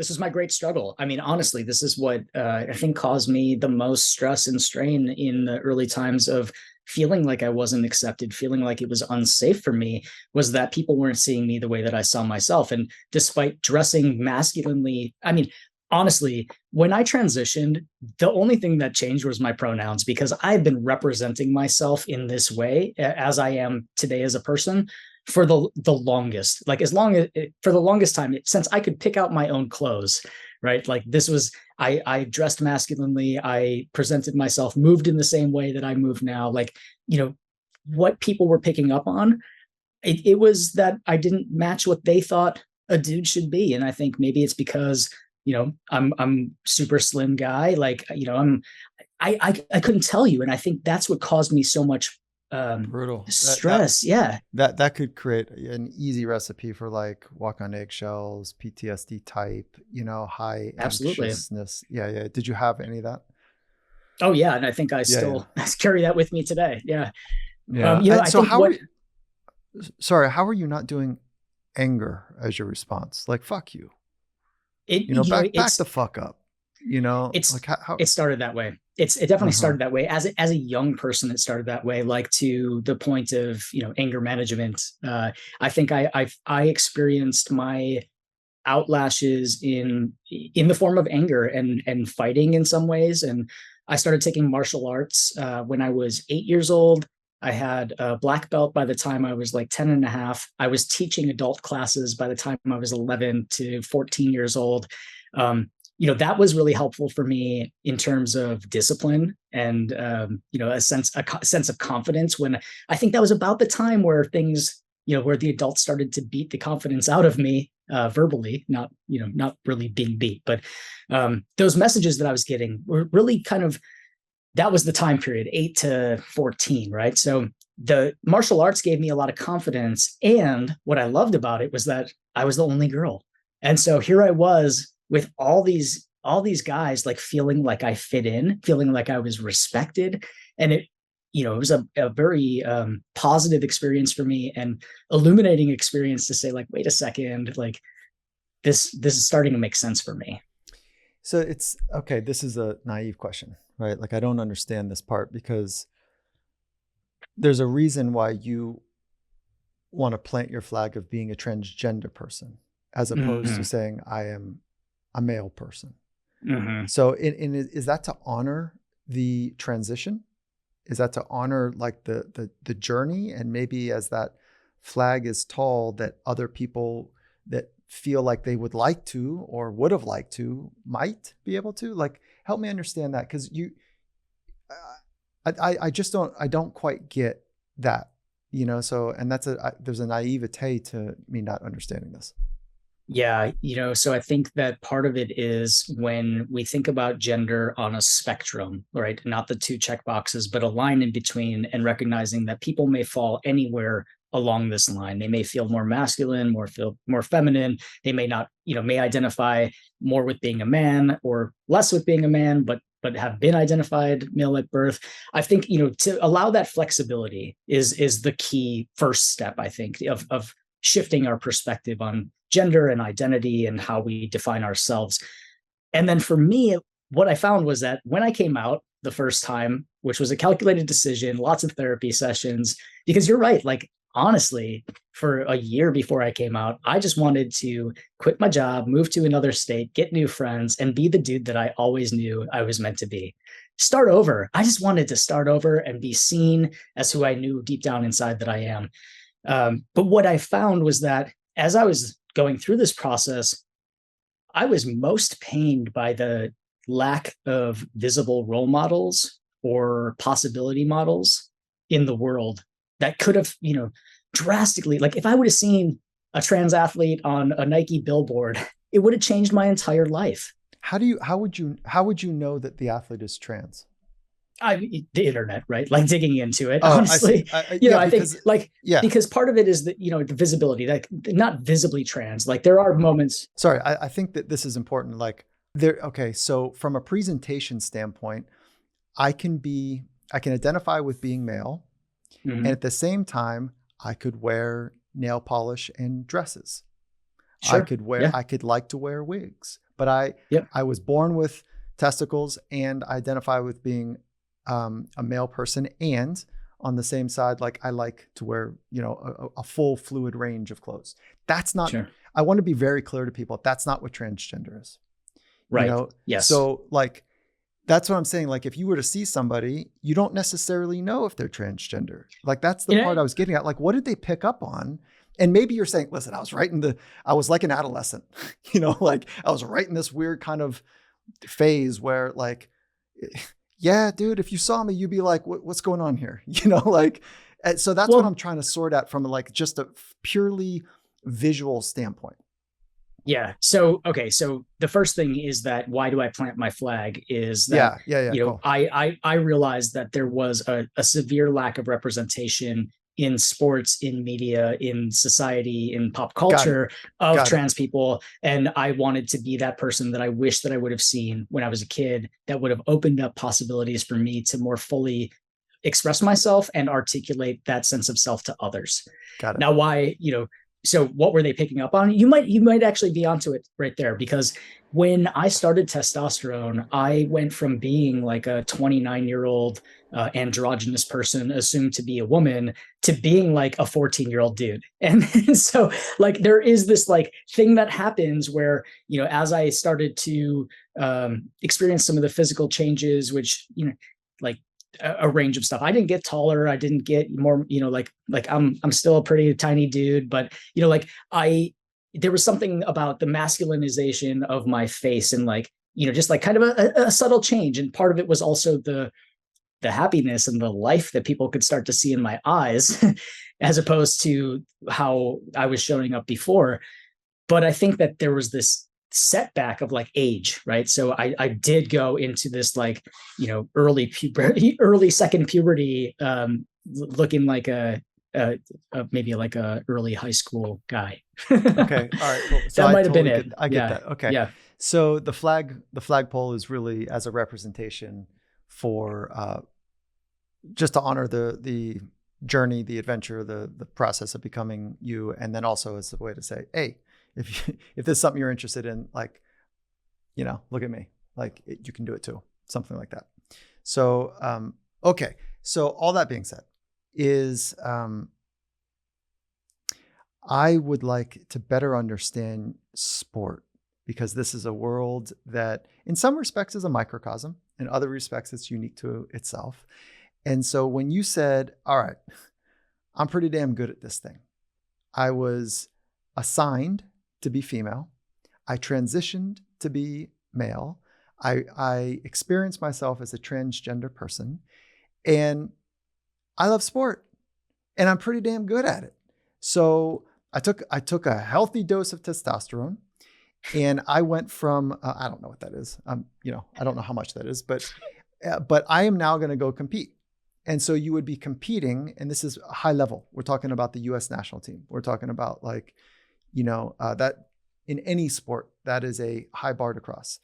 was my great struggle. I mean, honestly, this is what I think caused me the most stress and strain in the early times of feeling like I wasn't accepted, feeling like it was unsafe for me, was that people weren't seeing me the way that I saw myself. And despite dressing masculinely, I mean, honestly, when I transitioned, the only thing that changed was my pronouns, because I've been representing myself in this way as I am today as a person for the longest, for the longest time, since I could pick out my own clothes, right? Like this was, I dressed masculinely, I presented myself, moved in the same way that I move now. Like, what people were picking up on, it was that I didn't match what they thought a dude should be. And I think maybe it's because, I'm super slim guy. Like, I couldn't tell you. And I think that's what caused me so much Brutal stress. Yeah. That could create an easy recipe for like walk on eggshells, PTSD type, high Absolutely. anxiousness. Yeah. Did you have any of that? Oh yeah. And I think I Yeah. still carry that with me today. Yeah. Yeah. And I so think what, how are you not doing anger as your response? Like, fuck you, back the fuck up, it's like how it started that way. It definitely uh-huh. started that way as a young person. It started that way, like to the point of anger management. I think I experienced my outlashes in the form of anger and fighting in some ways. And I started taking martial arts when I was 8 years old. I had a black belt by the time I was like 10 and a half. I was teaching adult classes by the time I was 11 to 14 years old. Um, that was really helpful for me in terms of discipline and, a sense of confidence, when I think that was about the time where things, where the adults started to beat the confidence out of me, verbally, not really being beat, but those messages that I was getting were really kind of, that was the time period, 8 to 14, right? So the martial arts gave me a lot of confidence. And what I loved about it was that I was the only girl. And so here I was with all these guys, like feeling like I fit in, feeling like I was respected. And it was a very positive experience for me, and illuminating experience to say, like, wait a second, like this is starting to make sense for me. So it's okay. This is a naive question, right? Like, I don't understand this part, because there's a reason why you want to plant your flag of being a transgender person, as opposed to Mm-hmm. saying I am a male person. Mm-hmm. So is that to honor the transition? Is that to honor like the journey? And maybe as that flag is tall, that other people that feel like they would like to or would have liked to might be able to, like, help me understand that. Cause I just don't quite get that, so, and there's a naivete to me not understanding this. Yeah, so I think that part of it is when we think about gender on a spectrum, right? Not the two check boxes, but a line in between, and recognizing that people may fall anywhere along this line. They may feel more masculine, feel more feminine. They may not, may identify more with being a man or less with being a man, but have been identified male at birth. I think, to allow that flexibility is the key first step, I think, of shifting our perspective on gender and identity and how we define ourselves. And then for me, what I found was that when I came out the first time, which was a calculated decision, lots of therapy sessions, because you're right, like, honestly, for a year before I came out, I just wanted to quit my job, move to another state, get new friends, and be the dude that I always knew I was meant to be. Start over. I just wanted to start over and be seen as who I knew deep down inside that I am. But what I found was that as I was going through this process, I was most pained by the lack of visible role models or possibility models in the world that could have, drastically, like if I would have seen a trans athlete on a Nike billboard, it would have changed my entire life. How would you know that the athlete is trans? The internet, right? Like digging into it, Oh, I see. honestly, Yeah, I think because like, yeah. because part of it is that, the visibility, like not visibly trans, like there are moments. Sorry, I think that this is important. Like there, okay, so from a presentation standpoint, I can identify with being male, and Mhm. at the same time, I could wear nail polish and dresses. Sure. Yeah. I could like to wear wigs, but Yep. I was born with testicles and identify with being a male person. And on the same side, like I like to wear, a full fluid range of clothes. That's not, Sure. I want to be very clear to people. That's not what transgender is, Right. Yes. So like, That's what I'm saying. Like if you were to see somebody, you don't necessarily know if they're transgender. Like that's the You know, part I was getting at. Like, what did they pick up on? And maybe you're saying, listen, I was like an adolescent, like I was right in this weird kind of phase where like, yeah, dude, if you saw me, you'd be like, what's going on here? Like, so that's what well, I'm trying to sort out from like just a purely visual standpoint. yeah. So, okay. So the first thing is that why do I plant my flag is that, Yeah. Cool. I realized that there was a severe lack of representation in sports, in media, in society, in pop Got it. culture of Got it. trans people. And I wanted to be that person that I wish that I would have seen when I was a kid that would have opened up possibilities for me to more fully express myself and articulate that sense of self to others. Got it. Now, why, so what were they picking up on? You might actually be onto it right there, because when I started testosterone, I went from being like a 29-year-old androgynous person assumed to be a woman to being like a 14-year-old dude. And so like there is this like thing that happens where, as I started to experience some of the physical changes, which, like a range of stuff. I didn't get taller. I didn't get more, like I'm still a pretty tiny dude, but like there was something about the masculinization of my face and like, just like kind of a subtle change. And part of it was also the happiness and the life that people could start to see in my eyes, as opposed to how I was showing up before. But I think that there was this setback of like age, right? So I did go into this like, early puberty, early second puberty, looking like a maybe like a early high school guy. Okay. All right. Cool. So That I might have been totally it. get Yeah. that. Okay. Yeah. So the flagpole is really as a representation for just to honor the journey, the adventure, the process of becoming you, and then also as a way to say, hey, if there's something you're interested in, like, look at me, like you can do it too, something like that. So okay. So all that being said, is I would like to better understand sport, because this is a world that in some respects is a microcosm, in other respects it's unique to itself. And so when you said, all right, I'm pretty damn good at this thing. I was assigned to be female. I transitioned to be male. I experienced myself as a transgender person, and I love sport and I'm pretty damn good at it. So I took a healthy dose of testosterone, and I went from I don't know what that is. I don't know how much that is, but I am now going to go compete. And so you would be competing, and this is high level. We're talking about the U.S. national team. We're talking about like, that in any sport, that is a high bar to cross.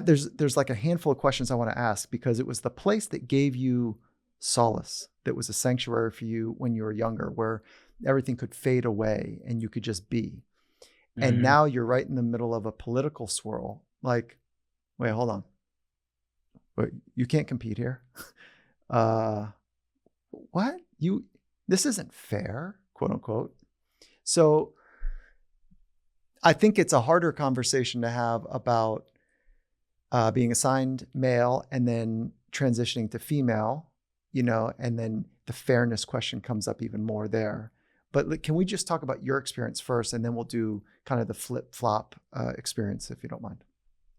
There's like a handful of questions I want to ask, because it was the place that gave you solace, that was a sanctuary for you when you were younger, where everything could fade away and you could just be. And now you're right in the middle of a political swirl. Like, wait, hold on. Wait, you can't compete here. What? This isn't fair, quote unquote. So I think it's a harder conversation to have about being assigned male and then transitioning to female, and then the fairness question comes up even more there. But can we just talk about your experience first, and then we'll do kind of the flip-flop experience, if you don't mind?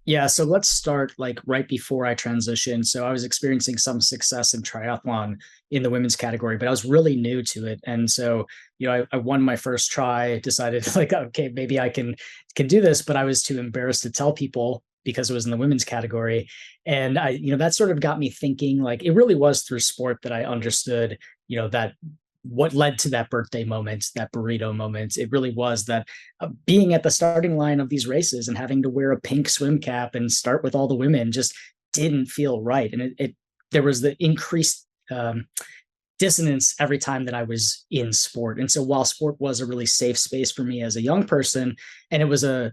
Yeah, so let's start like right before I transitioned. So I was experiencing some success in triathlon in the women's category, but I was really new to it. And so, I won my first try, decided like, okay, maybe I can do this, but I was too embarrassed to tell people because it was in the women's category. And that sort of got me thinking, like, it really was through sport that I understood, that what led to that birthday moment, that burrito moment. It really was that being at the starting line of these races and having to wear a pink swim cap and start with all the women just didn't feel right. And there was the increased dissonance every time that I was in sport. And so while sport was a really safe space for me as a young person, and it was a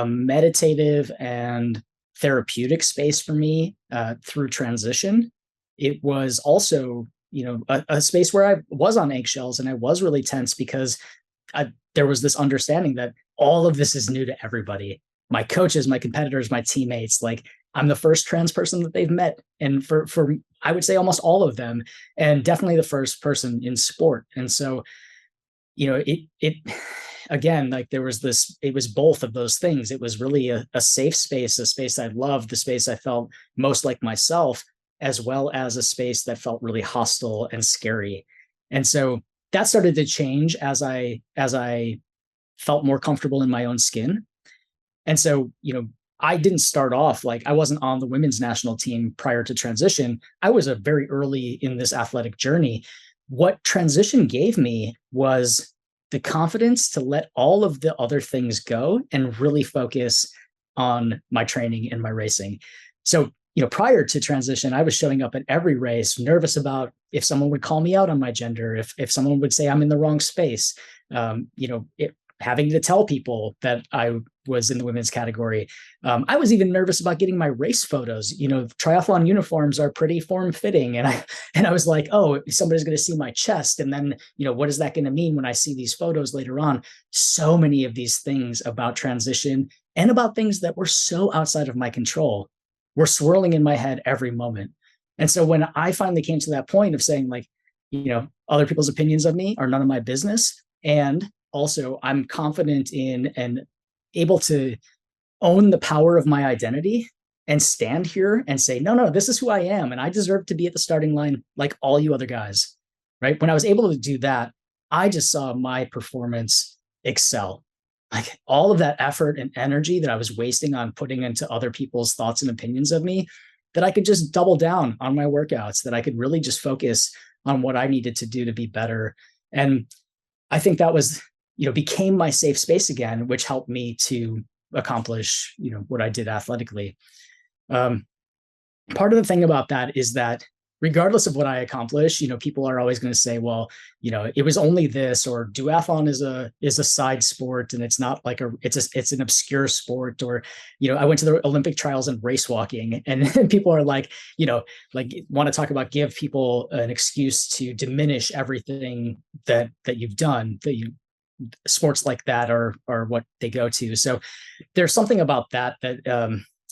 meditative and therapeutic space for me through transition, it was also a space where I was on eggshells and I was really tense, because there was this understanding that all of this is new to everybody. my coaches, my competitors, my teammates, like I'm the first trans person that they've met. And for I would say almost all of them, and definitely the first person in sport. And so, it again, like there was this, it was both of those things. It was really a safe space, a space I loved, the space I felt most like myself, as well as a space that felt really hostile and scary. And so that started to change as I felt more comfortable in my own skin. And so, I didn't start off like I wasn't on the women's national team prior to transition. I was a very early in this athletic journey. What transition gave me was the confidence to let all of the other things go and really focus on my training and my racing. So, prior to transition, I was showing up at every race, nervous about if someone would call me out on my gender, if someone would say I'm in the wrong space, having to tell people that I was in the women's category. I was even nervous about getting my race photos. Triathlon uniforms are pretty form fitting. And I was like, oh, somebody's going to see my chest. And then, what is that going to mean when I see these photos later on? So many of these things about transition and about things that were so outside of my control were swirling in my head every moment. And so when I finally came to that point of saying like, other people's opinions of me are none of my business. And also I'm confident in and able to own the power of my identity and stand here and say, no, this is who I am. And I deserve to be at the starting line like all you other guys, right? When I was able to do that, I just saw my performance excel. Like all of that effort and energy that I was wasting on putting into other people's thoughts and opinions of me, that I could just double down on my workouts, that I could really just focus on what I needed to do to be better. And I think that was, became my safe space again, which helped me to accomplish, what I did athletically. Part of the thing about that is that regardless of what I accomplish, people are always going to say, well, it was only this, or duathlon is a side sport and it's not like it's an obscure sport, or, I went to the Olympic trials in race walking, and people are like, like want to talk about give people an excuse to diminish everything that you've done, that sports like that are what they go to. So there's something about that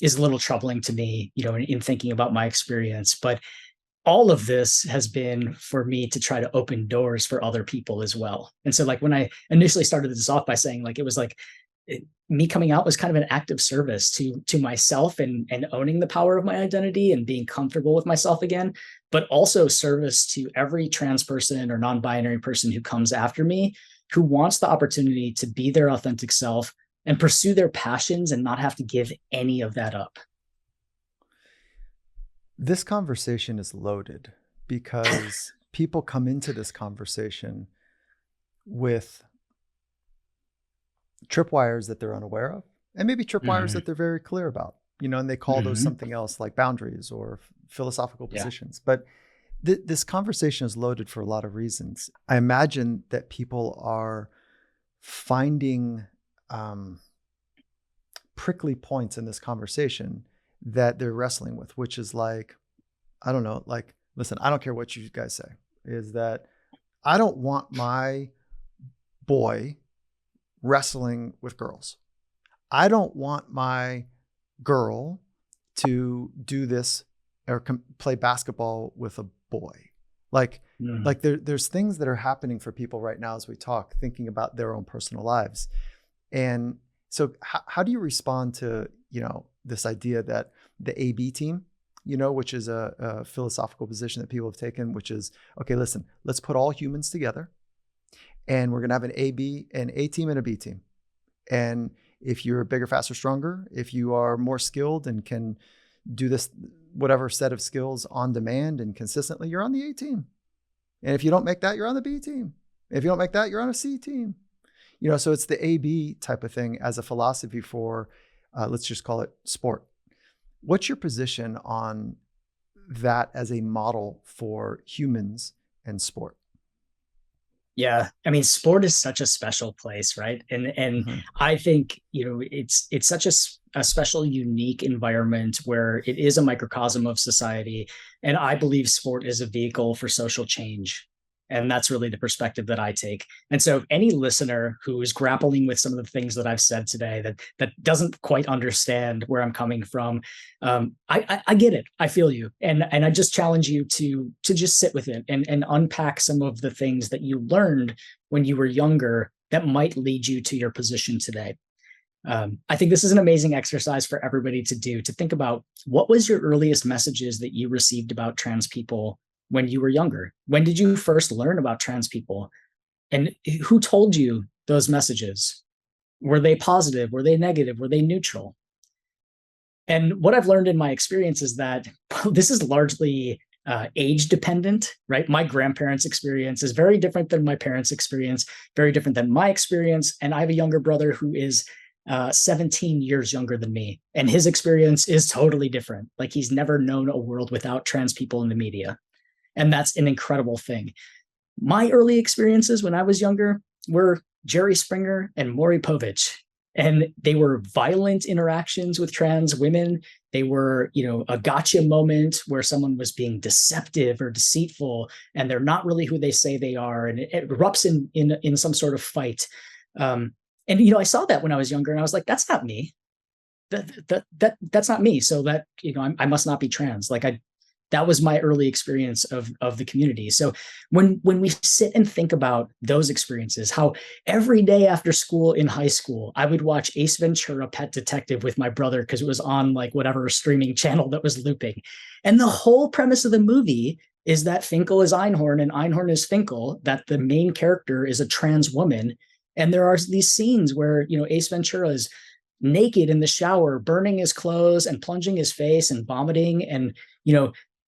is a little troubling to me, in thinking about my experience. But all of this has been for me to try to open doors for other people as well. And so like when I initially started this off by saying like, it was like me coming out was kind of an act of service to myself and owning the power of my identity and being comfortable with myself again, but also service to every trans person or non-binary person who comes after me, who wants the opportunity to be their authentic self and pursue their passions and not have to give any of that up. This conversation is loaded because people come into this conversation with tripwires that they're unaware of, and maybe tripwires that they're very clear about, and they call those something else like boundaries or philosophical positions. But this conversation is loaded for a lot of reasons. I imagine that people are finding prickly points in this conversation that they're wrestling with, which is like, I don't know, like, listen, I don't care what you guys say, is that I don't want my boy wrestling with girls. I don't want my girl to do this or play basketball with a boy. Like there's things that are happening for people right now as we talk, thinking about their own personal lives. And so how do you respond to, this idea that the AB team, which is a philosophical position that people have taken, which is, okay, listen, let's put all humans together and we're going to have an A team and a B team. And if you're bigger, faster, stronger, if you are more skilled and can do this, whatever set of skills on demand and consistently, you're on the A team. And if you don't make that, you're on the B team. If you don't make that, you're on a C team. So it's the AB type of thing as a philosophy for, let's just call it sport. What's your position on that as a model for humans and sport? Yeah. I mean, sport is such a special place, right? And I think, it's such a special, unique environment where it is a microcosm of society. And I believe sport is a vehicle for social change. And that's really the perspective that I take. And so any listener who is grappling with some of the things that I've said today that doesn't quite understand where I'm coming from, I get it. I feel you. And I just challenge you to just sit with it and unpack some of the things that you learned when you were younger that might lead you to your position today. I think this is an amazing exercise for everybody to do, to think about what was your earliest messages that you received about trans people when you were younger? When did you first learn about trans people? And who told you those messages? Were they positive? Were they negative? Were they neutral? And what I've learned in my experience is that this is largely age dependent, right? My grandparents' experience is very different than my parents' experience, very different than my experience. And I have a younger brother who is 17 years younger than me. And his experience is totally different. Like, he's never known a world without trans people in the media. And that's an incredible thing. My early experiences when I was younger were Jerry Springer and Maury Povich. And they were violent interactions with trans women. They were, a gotcha moment where someone was being deceptive or deceitful, and they're not really who they say they are. And it erupts in some sort of fight. And I saw that when I was younger, and I was like, that's not me. That's not me. So that, I must not be trans. That was my early experience of the community. So when we sit and think about those experiences, how every day after school in high school, I would watch Ace Ventura: Pet Detective with my brother because it was on whatever streaming channel that was looping. And the whole premise of the movie is that Finkel is Einhorn and Einhorn is Finkel, that the main character is a trans woman. And there are these scenes where, Ace Ventura is naked in the shower, burning his clothes and plunging his face and vomiting. And,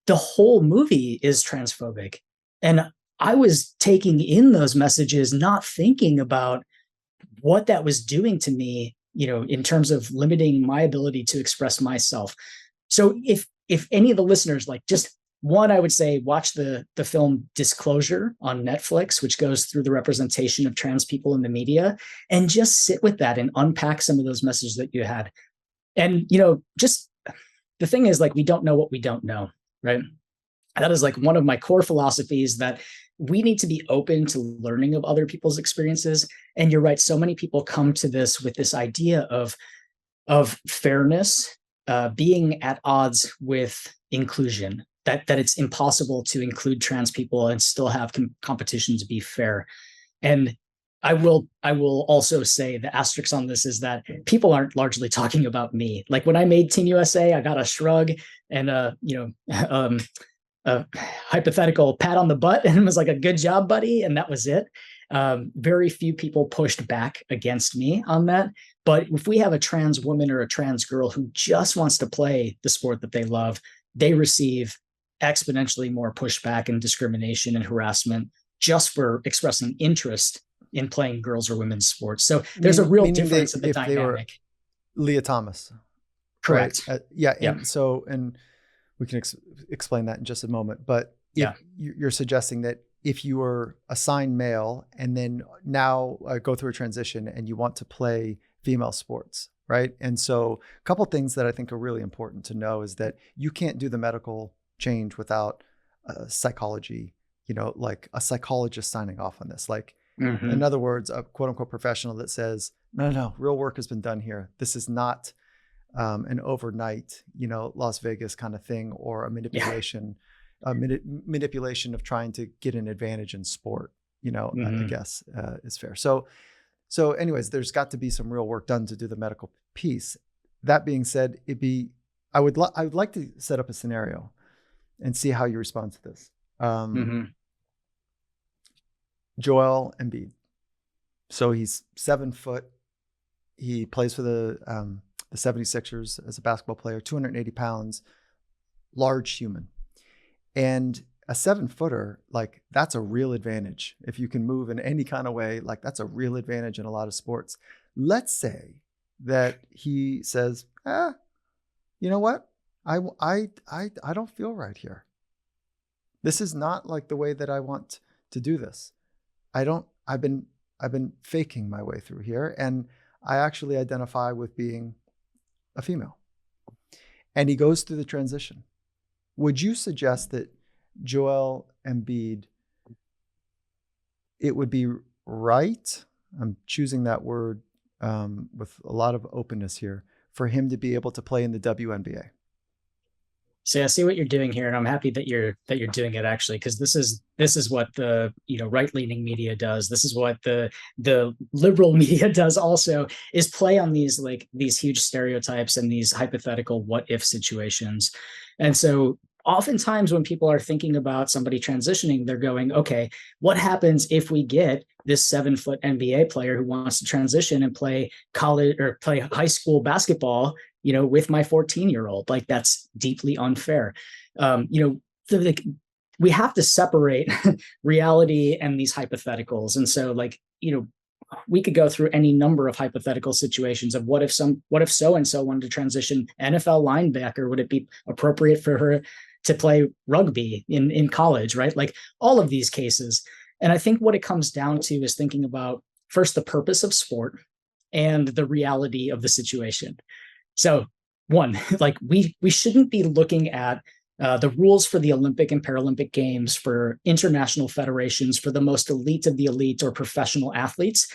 the whole movie is transphobic. And I was taking in those messages, not thinking about what that was doing to me, in terms of limiting my ability to express myself. So if any of the listeners, just one, I would say watch the film Disclosure on Netflix, which goes through the representation of trans people in the media, and just sit with that and unpack some of those messages that you had. And, just the thing is, we don't know what we don't know. Right. That is one of my core philosophies, that we need to be open to learning of other people's experiences. And you're right. So many people come to this with this idea of fairness being at odds with inclusion, that it's impossible to include trans people and still have competition to be fair. And I will also say the asterisk on this is that people aren't largely talking about me. When I made Team USA, I got a shrug and a hypothetical pat on the butt, and it was a good job, buddy. And that was it. Very few people pushed back against me on that. But if we have a trans woman or a trans girl who just wants to play the sport that they love, they receive exponentially more pushback and discrimination and harassment just for expressing interest in playing girls or women's sports. So there's a real difference in the dynamic. Leah Thomas. Correct. Right? And we can explain that in just a moment. But you're suggesting that if you were assigned male and then now go through a transition and you want to play female sports, right? And so a couple of things that I think are really important to know is that you can't do the medical change without psychology, a psychologist signing off on this. In other words, a quote unquote professional that says, no, real work has been done here. This is not an overnight, Las Vegas kind of thing, or a manipulation, manipulation of trying to get an advantage in sport, I guess is fair. So anyways, there's got to be some real work done to do the medical piece. That being said, I would like to set up a scenario and see how you respond to this. Joel Embiid. So he's 7 foot. He plays for the 76ers as a basketball player, 280 pounds, large human. And a 7-footer, that's a real advantage. If you can move in any kind of way, that's a real advantage in a lot of sports. Let's say that he says, you know what? I don't feel right here. This is not the way that I want to do this. I've been faking my way through here, and I actually identify with being a female. And he goes through the transition. Would you suggest that Joel Embiid it would be right, I'm choosing that word with a lot of openness here, for him to be able to play in the WNBA? So I see what you're doing here, and I'm happy that you're doing it actually, because this is what the right leaning media does. This is what the liberal media does also, is play on these huge stereotypes and these hypothetical what if situations. And so oftentimes when people are thinking about somebody transitioning, they're going, okay, what happens if we get this 7-foot NBA player who wants to transition and play college or play high school basketball, with my 14-year-old? Like, that's deeply unfair. We have to separate reality and these hypotheticals. And so, we could go through any number of hypothetical situations of what if so and so wanted to transition NFL linebacker, would it be appropriate for her to play rugby in college, right? Like, all of these cases. And I think what it comes down to is thinking about first the purpose of sport and the reality of the situation. So, one, like, we shouldn't be looking at the rules for the Olympic and Paralympic Games, for international federations, for the most elite of the elite or professional athletes.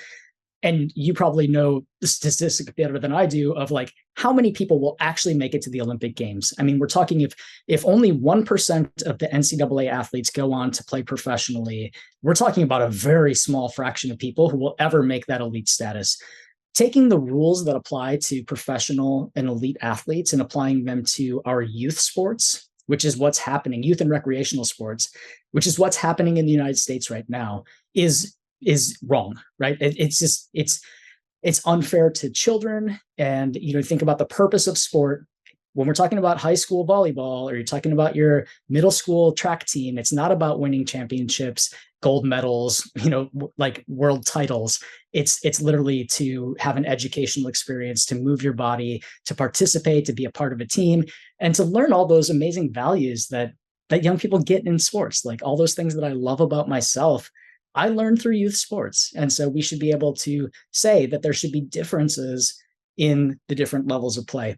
And you probably know the statistic better than I do of like how many people will actually make it to the Olympic Games. I mean, we're talking if only 1% of the NCAA athletes go on to play professionally, we're talking about a very small fraction of people who will ever make that elite status. Taking the rules that apply to professional and elite athletes and applying them to our youth sports, which is what's happening, youth and recreational sports, which is what's happening in the United States right now, is wrong, right? It's unfair to children. And think about the purpose of sport. When we're talking about high school volleyball, or you're talking about your middle school track team, it's not about winning championships, gold medals, like world titles. It's literally to have an educational experience, to move your body, to participate, to be a part of a team, and to learn all those amazing values that young people get in sports. Like, all those things that I love about myself, I learned through youth sports. And so we should be able to say that there should be differences in the different levels of play.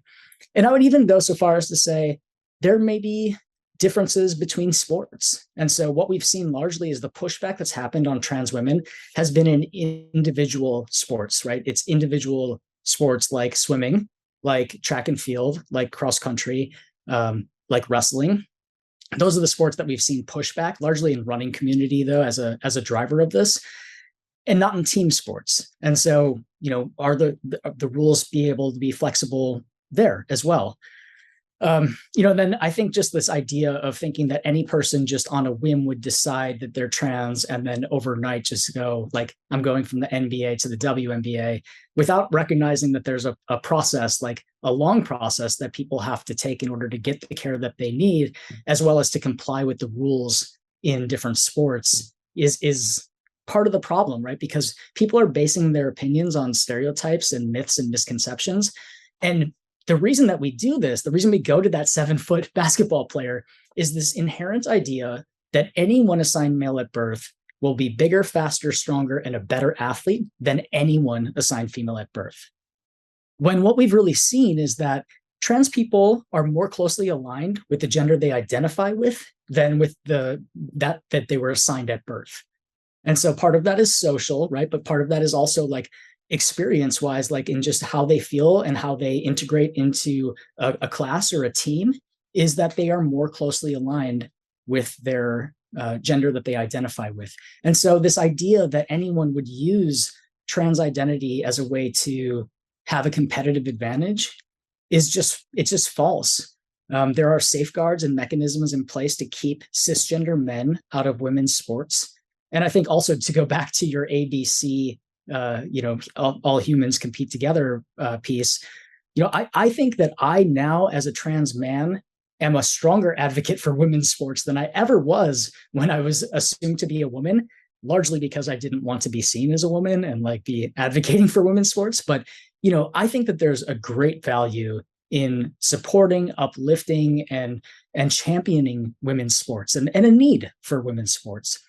And I would even go so far as to say there may be differences between sports. And so what we've seen largely is the pushback that's happened on trans women has been in individual sports, right? It's individual sports like swimming, like track and field, like cross country, like wrestling. Those are the sports that we've seen pushback, largely in running community, though, as a driver of this, and not in team sports. And so, are the rules be able to be flexible there as well? Then I think just this idea of thinking that any person just on a whim would decide that they're trans and then overnight just go, like, I'm going from the NBA to the WNBA, without recognizing that there's a process, like a long process that people have to take in order to get the care that they need, as well as to comply with the rules in different sports, is part of the problem, right? Because people are basing their opinions on stereotypes and myths and misconceptions. And the reason that we do this, the reason we go to that 7-foot basketball player, is this inherent idea that anyone assigned male at birth will be bigger, faster, stronger, and a better athlete than anyone assigned female at birth. When what we've really seen is that trans people are more closely aligned with the gender they identify with than with that they were assigned at birth. And so part of that is social, right? But part of that is also like experience wise, like in just how they feel and how they integrate into a class or a team, is that they are more closely aligned with their gender that they identify with. And so this idea that anyone would use trans identity as a way to have a competitive advantage it's just false. There are safeguards and mechanisms in place to keep cisgender men out of women's sports. And I think also, to go back to your ABC, all humans compete together piece, I think that I now, as a trans man, am a stronger advocate for women's sports than I ever was when I was assumed to be a woman, largely because I didn't want to be seen as a woman and like be advocating for women's sports. But, I think that there's a great value in supporting, uplifting, and championing women's sports and a need for women's sports.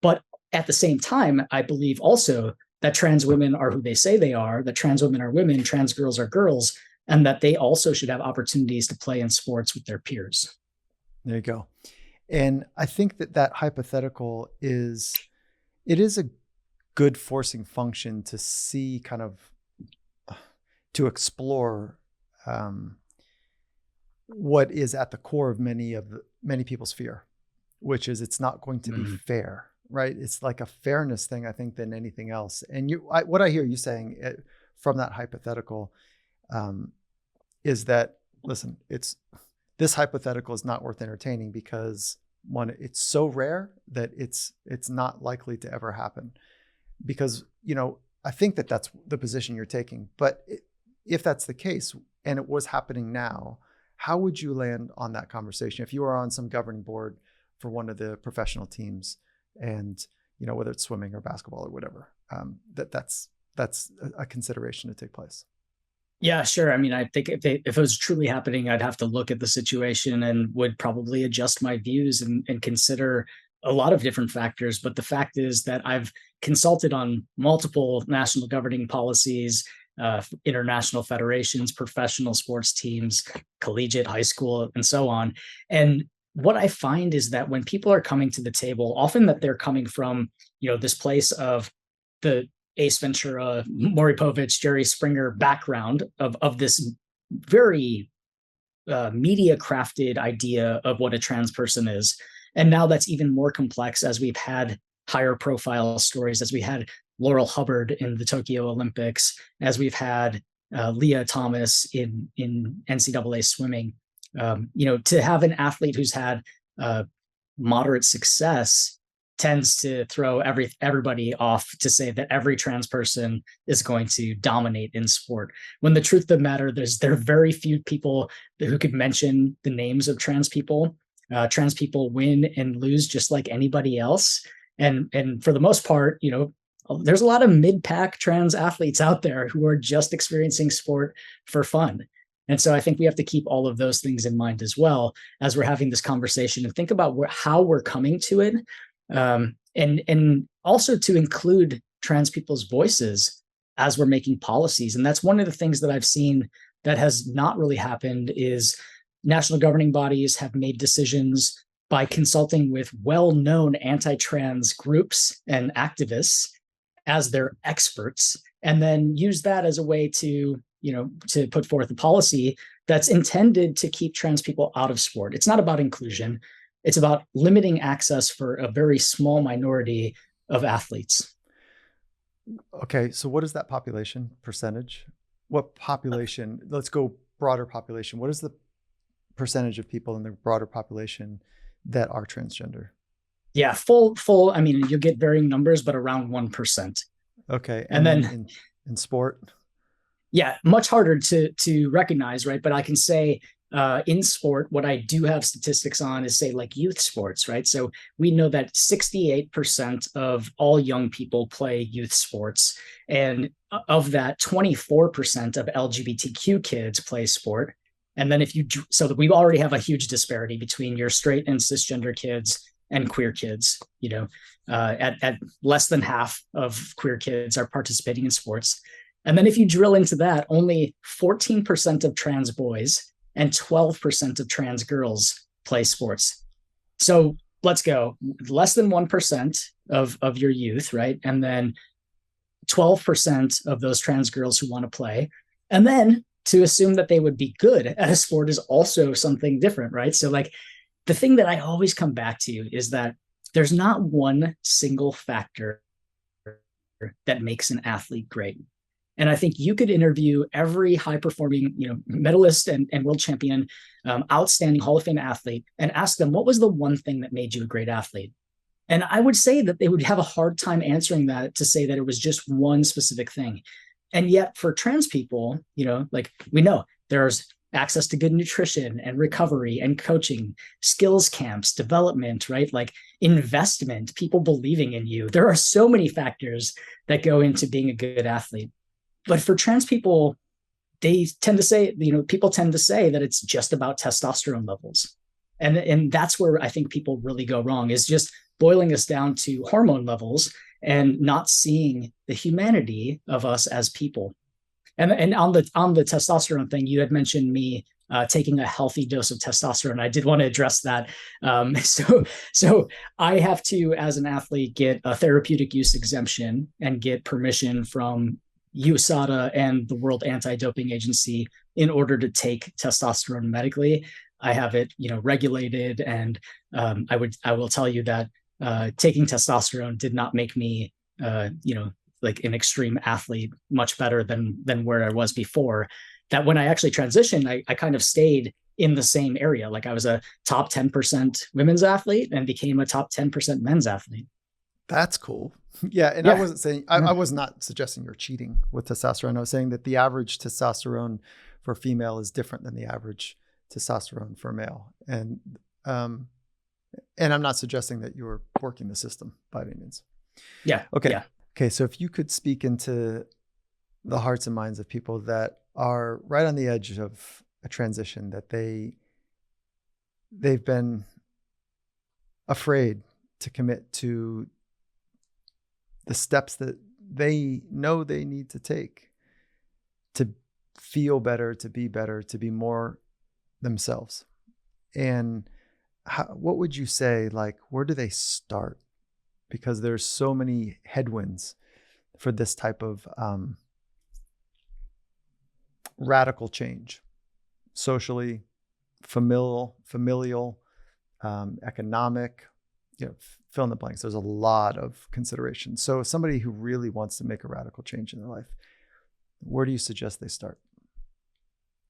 But at the same time, I believe also that trans women are who they say they are, that trans women are women, trans girls are girls, and that they also should have opportunities to play in sports with their peers. There you go. And I think that hypothetical is it is a good forcing function to see kind of, to explore what is at the core of many people's fear, which is it's not going to be fair, right? It's like a fairness thing, I think, than anything else. And what I hear you saying from that hypothetical is that, listen, this hypothetical is not worth entertaining because one, it's so rare that it's not likely to ever happen. Because, I think that that's the position you're taking. But if that's the case and it was happening now, how would you land on that conversation if you were on some governing board for one of the professional teams, and whether it's swimming or basketball or whatever, that's a consideration to take place? Yeah, sure. I mean, I think if it was truly happening, I'd have to look at the situation and would probably adjust my views and consider a lot of different factors. But the fact is that I've consulted on multiple national governing policies, international federations, professional sports teams, collegiate, high school, and so on. And what I find is that when people are coming to the table, often that they're coming from, this place of the Ace Ventura, Maury Povich, Jerry Springer background of this very media crafted idea of what a trans person is. And now that's even more complex as we've had higher profile stories, as we had Laurel Hubbard in the Tokyo Olympics, as we've had Leah Thomas in NCAA swimming. To have an athlete who's had moderate success tends to throw everybody off to say that every trans person is going to dominate in sport. When the truth of the matter, there are very few people who could mention the names of trans people. Trans people win and lose just like anybody else. And for the most part, there's a lot of mid-pack trans athletes out there who are just experiencing sport for fun. And so I think we have to keep all of those things in mind as well as we're having this conversation, and think about how we're coming to it. And also to include trans people's voices as we're making policies. And that's one of the things that I've seen that has not really happened is national governing bodies have made decisions by consulting with well-known anti-trans groups and activists as their experts, and then use that as a way to put forth a policy that's intended to keep trans people out of sport. It's not about inclusion. It's about limiting access for a very small minority of athletes. Okay, so what is that population percentage? What population, let's go broader population. What is the percentage of people in the broader population that are transgender? Yeah, full. I mean, you'll get varying numbers, but around 1%. Okay, and then in sport? Yeah, much harder to recognize, right? But I can say in sport, what I do have statistics on is, say, like youth sports, right? So we know that 68% of all young people play youth sports. And of that, 24% of LGBTQ kids play sport. And then so that we already have a huge disparity between your straight and cisgender kids and queer kids. At less than half of queer kids are participating in sports. And then if you drill into that, only 14% of trans boys and 12% of trans girls play sports. So let's go less than 1% of your youth, right? And then 12% of those trans girls who want to play. And then to assume that they would be good at a sport is also something different, right? So like the thing that I always come back to is that there's not one single factor that makes an athlete great. And I think you could interview every high-performing, medalist and world champion, outstanding Hall of Fame athlete, and ask them, what was the one thing that made you a great athlete? And I would say that they would have a hard time answering that, to say that it was just one specific thing. And yet for trans people, like we know there's access to good nutrition and recovery and coaching, skills camps, development, right? Like investment, people believing in you. There are so many factors that go into being a good athlete. But for trans people, they tend to say, people tend to say that it's just about testosterone levels. And that's where I think people really go wrong, is just boiling us down to hormone levels and not seeing the humanity of us as people. And on the testosterone thing, you had mentioned me taking a healthy dose of testosterone. I did want to address that. So I have to, as an athlete, get a therapeutic use exemption and get permission from USADA and the World Anti-Doping Agency in order to take testosterone medically. I have it, regulated, and I will tell you that taking testosterone did not make me, like an extreme athlete much better than where I was before. That when I actually transitioned, I kind of stayed in the same area. Like I was a top 10% women's athlete and became a top 10% men's athlete. That's cool. Yeah. And I wasn't saying, I was not suggesting you're cheating with testosterone. I was saying that the average testosterone for female is different than the average testosterone for male. And I'm not suggesting that you're working the system by any means. Yeah. Okay. Yeah. Okay. So if you could speak into the hearts and minds of people that are right on the edge of a transition, that they've been afraid to commit to the steps that they know they need to take to feel better, to be more themselves. And what would you say, like, where do they start? Because there's so many headwinds for this type of radical change, socially, familial, economic, fill in the blanks. There's a lot of considerations. So somebody who really wants to make a radical change in their life, where do you suggest they start?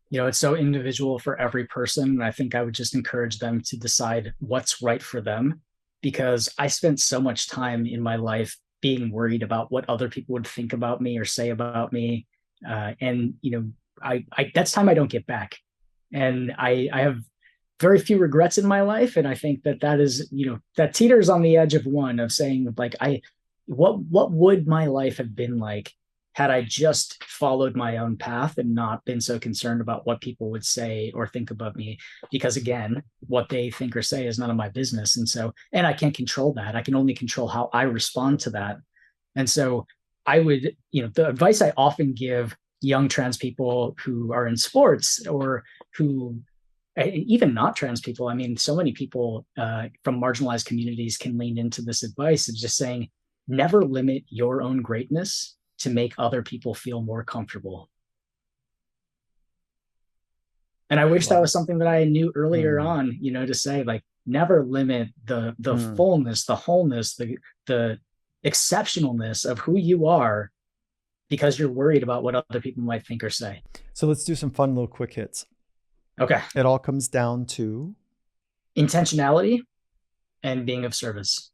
It's so individual for every person. I think I would just encourage them to decide what's right for them, because I spent so much time in my life being worried about what other people would think about me or say about me. And that's time I don't get back. And I have very few regrets in my life. And I think that is, that teeters on the edge of one, of saying, like, what would my life have been like had I just followed my own path and not been so concerned about what people would say or think about me? Because again, what they think or say is none of my business. And I can't control that. I can only control how I respond to that. And so I would, the advice I often give young trans people who are in sports, or who, even not trans people, I mean, so many people from marginalized communities can lean into this advice of just saying, never limit your own greatness to make other people feel more comfortable. And I wish that was something that I knew earlier on, to say, like, never limit the fullness, the wholeness, the exceptionalness of who you are, because you're worried about what other people might think or say. So let's do some fun little quick hits. Okay. It all comes down to intentionality and being of service.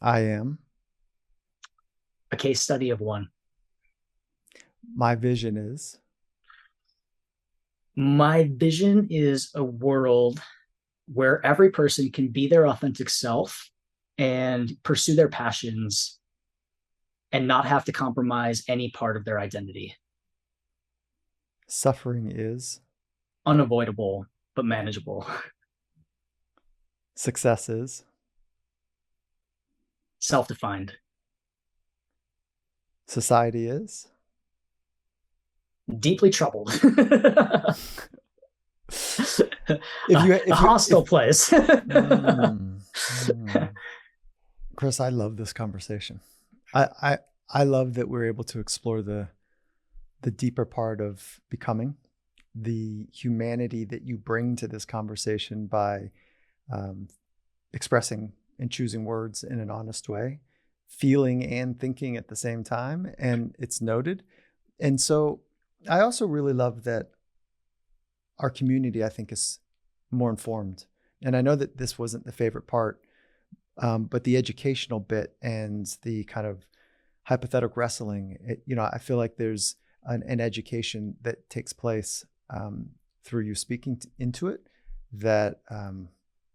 I am a case study of one. My vision is a world where every person can be their authentic self and pursue their passions and not have to compromise any part of their identity. Suffering is unavoidable, but manageable. Success is self-defined. Society is deeply troubled. A hostile place. Chris, I love this conversation. I love that we're able to explore the deeper part of becoming, the humanity that you bring to this conversation by expressing and choosing words in an honest way, feeling and thinking at the same time, and it's noted. And so I also really love that our community, I think, is more informed. And I know that this wasn't the favorite part, but the educational bit and the kind of hypothetical wrestling, I feel like there's an education that takes place through you speaking into it that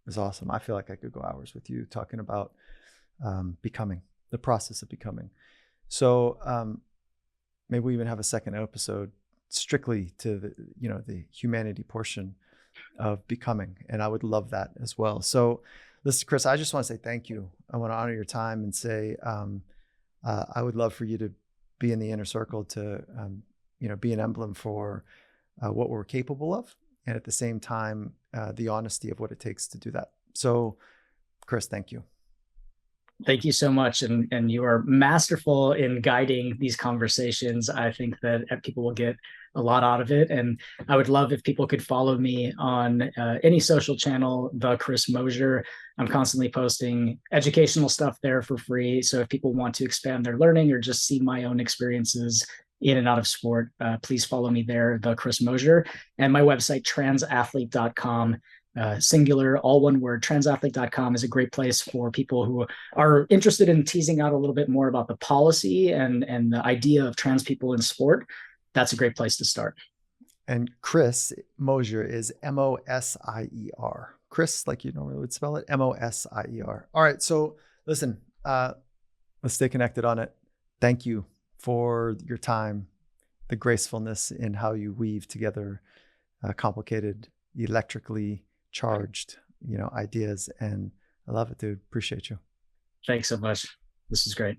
is awesome. I feel like I could go hours with you talking about becoming, the process of becoming. So maybe we even have a second episode strictly to the humanity portion of becoming. And I would love that as well. So listen, Chris, I just want to say thank you. I want to honor your time and say, I would love for you to be in the inner circle, to, be an emblem for what we're capable of, and at the same time, the honesty of what it takes to do that. So, Chris, thank you. Thank you so much. And you are masterful in guiding these conversations. I think that people will get a lot out of it. And I would love if people could follow me on any social channel, the Chris Mosier. I'm constantly posting educational stuff there for free. So if people want to expand their learning or just see my own experiences in and out of sport, please follow me there, the Chris Mosier. And my website, transathlete.com. Singular, all one word, transathlete.com is a great place for people who are interested in teasing out a little bit more about the policy and the idea of trans people in sport. That's a great place to start. And Chris Mosier is Mosier. Chris, like you normally would spell it, Mosier. All right. So listen, let's stay connected on it. Thank you for your time, the gracefulness in how you weave together complicated, electrically charged, ideas. And I love it, dude. Appreciate you. Thanks so much. This is great.